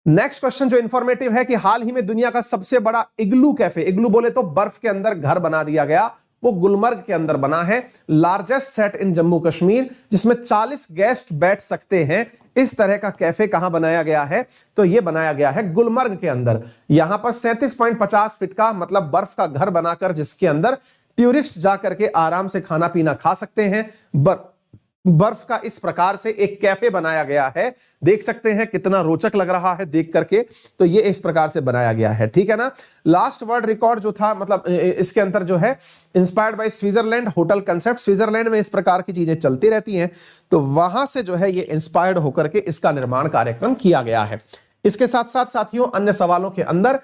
नेक्स्ट क्वेश्चन जो इंफॉर्मेटिव है कि हाल ही में दुनिया का सबसे बड़ा इग्लू कैफे, इग्लू बोले तो बर्फ के अंदर घर बना दिया गया, वो गुलमर्ग के अंदर बना है। लार्जेस्ट सेट इन जम्मू कश्मीर, जिसमें 40 गेस्ट बैठ सकते हैं। इस तरह का कैफे कहां बनाया गया है? तो यह बनाया गया है गुलमर्ग के अंदर। यहां पर 37.50 फीट का, मतलब बर्फ का घर बनाकर, जिसके अंदर टूरिस्ट जाकर के आराम से खाना पीना खा सकते हैं। बर्फ का इस प्रकार से एक कैफे बनाया गया है। देख सकते हैं कितना रोचक लग रहा है देख करके। तो ये इस प्रकार से बनाया गया है, ठीक है ना। लास्ट वर्ल्ड रिकॉर्ड जो था, मतलब इसके अंदर जो है inspired by Switzerland hotel concept. Switzerland में इस प्रकार की चीजें चलती रहती हैं, तो वहां से जो है ये इंस्पायर्ड होकर के इसका निर्माण कार्यक्रम किया गया है। इसके साथ साथ साथियों, अन्य सवालों के अंदर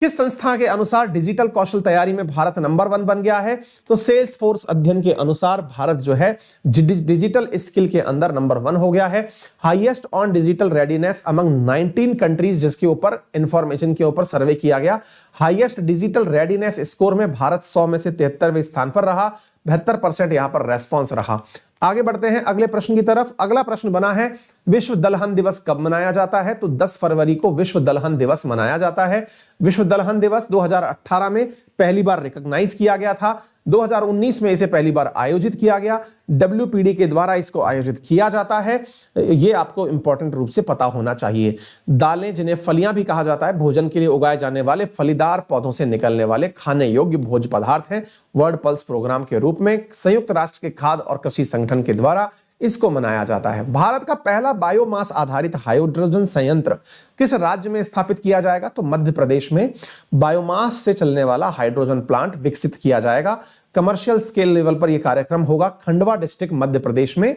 किस संस्था के अनुसार डिजिटल कौशल तैयारी में भारत नंबर 1 बन गया है? तो सेल्स फोर्स अध्ययन के अनुसार भारत जो है डिजिटल स्किल के अंदर नंबर 1 हो गया है। Highest on digital readiness among 19 countries, जिसके ऊपर इंफॉर्मेशन के ऊपर सर्वे किया गया। हाईएस्ट डिजिटल रेडीनेस स्कोर में भारत 100 में से 73वें स्थान पर रहा। 72% यहां पर रेस्पॉन्स रहा। आगे बढ़ते हैं अगले प्रश्न की तरफ। अगला प्रश्न बना है विश्व दलहन दिवस कब मनाया जाता है? तो 10 फरवरी को विश्व दलहन दिवस मनाया जाता है। विश्व दलहन दिवस 2018 में पहली बार रिकॉग्नाइज किया गया था। 2019 में इसे पहली बार आयोजित किया गया। WPD के द्वारा इसको आयोजित किया जाता है। ये आपको इंपॉर्टेंट रूप से पता होना चाहिए। दालें, जिन्हें फलियां भी कहा जाता है, भोजन के लिए उगाए जाने वाले फलीदार पौधों से निकलने वाले खाने योग्य भोज्य पदार्थ हैं। वर्ल्ड पल्स प्रोग्राम के रूप में संयुक्त राष्ट्र के खाद्य और कृषि संगठन के द्वारा इसको मनाया जाता है। भारत का पहला बायोमास आधारित हाइड्रोजन संयंत्र किस राज्य में स्थापित किया जाएगा? तो मध्य प्रदेश में बायोमास से चलने वाला हाइड्रोजन प्लांट विकसित किया जाएगा। कमर्शियल स्केल लेवल पर यह कार्यक्रम होगा खंडवा डिस्ट्रिक्ट मध्य प्रदेश में।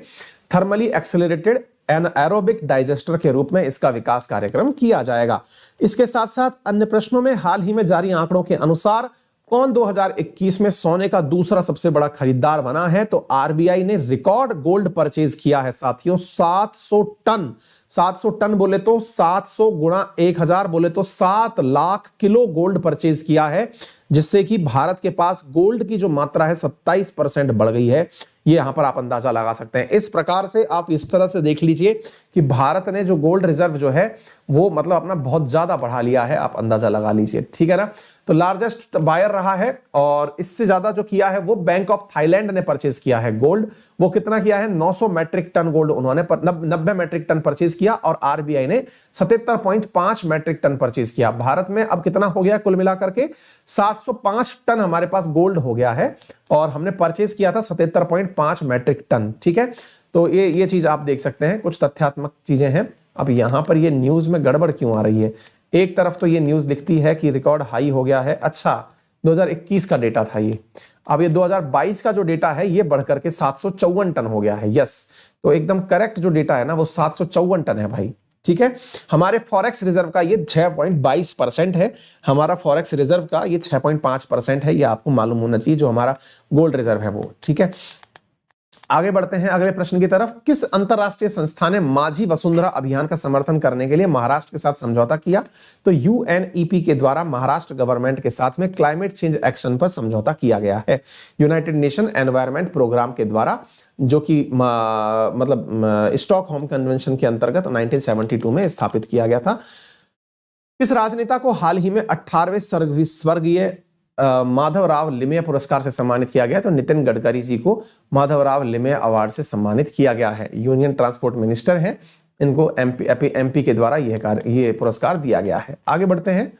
थर्मली एक्सेलरेटेड एनाएरोबिक डाइजेस्टर के रूप में इसका विकास कार्यक्रम किया जाएगा। इसके साथ साथ अन्य प्रश्नों में हाल ही में जारी आंकड़ों के अनुसार कौन 2021 में सोने का दूसरा सबसे बड़ा खरीदार बना है? तो आरबीआई ने रिकॉर्ड गोल्ड परचेज किया है साथियों, 700 टन। 700 टन बोले तो 700 गुणा 1000 बोले तो 7 लाख किलो गोल्ड परचेज किया है, जिससे कि भारत के पास गोल्ड की जो मात्रा है 27% बढ़ गई है। ये यहां पर आप अंदाजा लगा सकते हैं। इस प्रकार से आप इस तरह से देख लीजिए कि भारत ने जो गोल्ड रिजर्व जो है वो मतलब अपना बहुत ज्यादा बढ़ा लिया है, आप अंदाजा लगा लीजिए, ठीक है ना। तो लार्जेस्ट बायर रहा है और इससे ज्यादा जो किया है वो बैंक ऑफ थाईलैंड ने परचेज किया है गोल्ड। वो कितना किया है? 900 मैट्रिक टन गोल्ड उन्होंने 90 मैट्रिक टन परचेज किया और आरबीआई ने 77.5 मैट्रिक टन परचेज किया। भारत में अब कितना हो गया कुल मिलाकर के? 705 टन हमारे पास गोल्ड हो गया है और हमने परचेज किया था 77.5 मैट्रिक टन, ठीक है। तो ये चीज आप देख सकते हैं, कुछ तथ्यात्मक चीजें हैं। अब यहां पर ये न्यूज में गड़बड़ क्यों आ रही है? एक तरफ तो ये न्यूज दिखती है कि रिकॉर्ड हाई हो गया है। अच्छा, 2021 का डेटा था ये। अब ये 2022 का जो डेटा है ये बढ़कर के 754 टन हो गया है। यस, तो एकदम करेक्ट जो डेटा है ना वो 754 टन है भाई, ठीक है। हमारे फॉरेक्स रिजर्व का ये 6.22% है। हमारा फॉरेक्स रिजर्व का ये 6.5% है। ये आपको मालूम होना चाहिए जो हमारा गोल्ड रिजर्व है वो, ठीक है। आगे बढ़ते हैं अगले प्रश्न की तरफ। किस अंतरराष्ट्रीय संस्था ने माझी वसुंधरा अभियान का समर्थन करने के लिए महाराष्ट्र के साथ समझौता किया? तो यूएनईपी के द्वारा महाराष्ट्र गवर्नमेंट के साथ में क्लाइमेट चेंज एक्शन पर समझौता किया गया है। यूनाइटेड नेशन एनवायरनमेंट प्रोग्राम के द्वारा, जो कि मतलब स्टॉकहोम कन्वेंशन के अंतर्गत 1972 में स्थापित किया गया था। किस राजनेता को हाल ही में 18वें स्वर्गीय माधवराव लिमये पुरस्कार से सम्मानित किया गया? तो नितिन गडकरी जी को माधवराव लिमये अवार्ड से सम्मानित किया गया है। यूनियन ट्रांसपोर्ट मिनिस्टर हैं, इनको एमपी के द्वारा ये पुरस्कार दिया गया है। आगे बढ़ते हैं।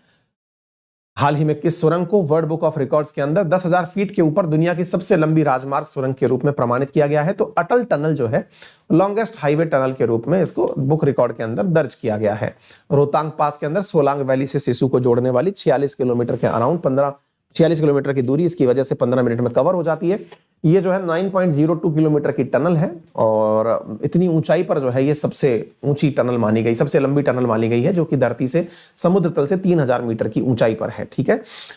हाल ही में किस सुरंग को वर्ल्ड बुक ऑफ रिकॉर्ड्स के अंदर 10,000 फीट के ऊपर दुनिया की सबसे लंबी राजमार्ग सुरंग के रूप में प्रमाणित किया गया है? तो अटल टनल जो है लॉन्गेस्ट हाईवे टनल के रूप में इसको बुक रिकॉर्ड के अंदर दर्ज किया गया है। रोहतांग पास के अंदर सोलांग वैली से सिसु को जोड़ने वाली 46 किलोमीटर के अराउंड 46 किलोमीटर की दूरी इसकी वजह से 15 मिनट में कवर हो जाती है। ये जो है 9.02 किलोमीटर की टनल है और इतनी ऊंचाई पर जो है ये सबसे ऊंची टनल मानी गई, सबसे लंबी टनल मानी गई है, जो कि धरती से समुद्र तल से 3000 मीटर की ऊंचाई पर है, ठीक है।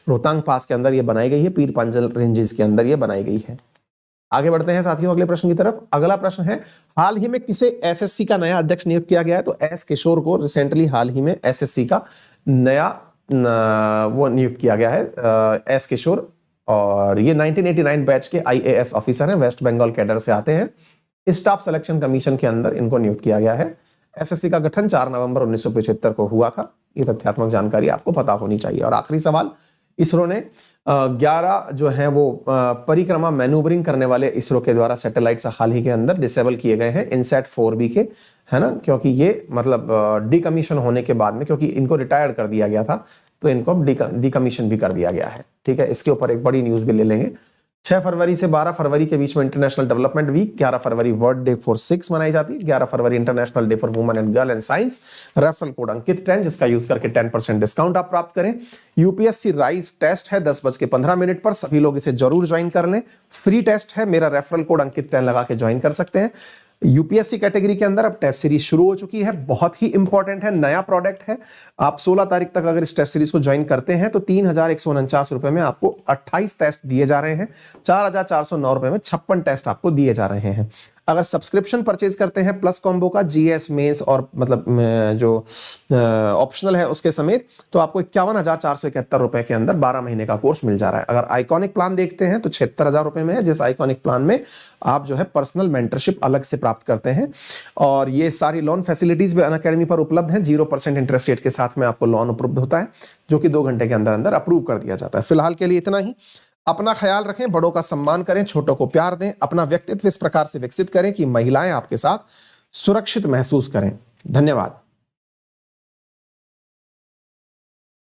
रोहतांग पास के अंदर ये बनाई गई है, पीर पांचल रेंजेस के अंदर ये बनाई गई है। आगे बढ़ते हैं साथियों अगले प्रश्न की तरफ। अगला प्रश्न है, हाल ही में किसे एसएससी का नया अध्यक्ष नियुक्त किया गया है? तो एस किशोर को रिसेंटली हाल ही में एसएससी का नया वो नियुक्त किया गया है, एस किशोर। और ये 1989 बैच के आईएएस ऑफिसर हैं, वेस्ट बंगाल कैडर से आते हैं। स्टाफ सिलेक्शन कमीशन के अंदर इनको नियुक्त किया गया है। एसएससी का गठन 4 नवंबर 1975 को हुआ था। ये तथ्यात्मक जानकारी आपको पता होनी चाहिए। और आखिरी सवाल, इसरो ने 11 जो है वो परिक्रमा मैन्यूवरिंग करने वाले इसरो के द्वारा सैटेलाइट्स हाल ही के अंदर डिसेबल किए गए हैं, इनसैट 4B के, है ना, क्योंकि ये मतलब डिकमीशन होने के बाद में, क्योंकि इनको रिटायर्ड कर दिया गया था तो इनको डिकमीशन भी कर दिया गया है, ठीक है। इसके ऊपर एक बड़ी न्यूज भी ले लेंगे। 6 फरवरी से 12 फरवरी के बीच में इंटरनेशनल डेवलपमेंट वीक, 11 फरवरी वर्ल्ड डे फॉर सिक्स मनाई जाती है, 11 फरवरी international day for women and girl and science. Referral code Ankit 10 जिसका यूज करके 10% डिस्काउंट आप प्राप्त करें। यूपीएससी राइज टेस्ट है 10:15 पर, सभी लोग इसे जरूर ज्वाइन कर लें। फ्री टेस्ट है, मेरा रेफरल कोड अंकित 10 लगा के ज्वाइन कर सकते हैं। यूपीएससी कैटेगरी के अंदर अब टेस्ट सीरीज शुरू हो चुकी है, बहुत ही इंपॉर्टेंट है, नया प्रोडक्ट है। आप 16 तारीख तक अगर इस टेस्ट सीरीज को ज्वाइन करते हैं तो 3149 रुपए में आपको 28 टेस्ट दिए जा रहे हैं। 4409 रुपए में 56 टेस्ट आपको दिए जा रहे हैं। अगर सब्सक्रिप्शन परचेज करते हैं प्लस कॉम्बो का जीएस मेंस और मतलब जो ऑप्शनल है उसके समेत, तो आपको 51,471 रुपए के अंदर 12 महीने का कोर्स मिल जा रहा है। अगर आइकॉनिक प्लान देखते हैं तो 76,000 रुपए में है, जिस आइकॉनिक प्लान में आप जो है पर्सनल मेंटरशिप अलग से प्राप्त करते हैं और ये सारी लोन फैसिलिटीज भी अनअकैडमी पर उपलब्ध हैं। 0% इंटरेस्ट रेट के साथ में आपको लोन उपलब्ध होता है, जो कि 2 घंटे के अंदर अंदर अप्रूव कर दिया जाता है। फिलहाल के लिए इतना ही। अपना ख्याल रखें, बड़ों का सम्मान करें, छोटों को प्यार दें, अपना व्यक्तित्व इस प्रकार से विकसित करें कि महिलाएं आपके साथ सुरक्षित महसूस करें। धन्यवाद।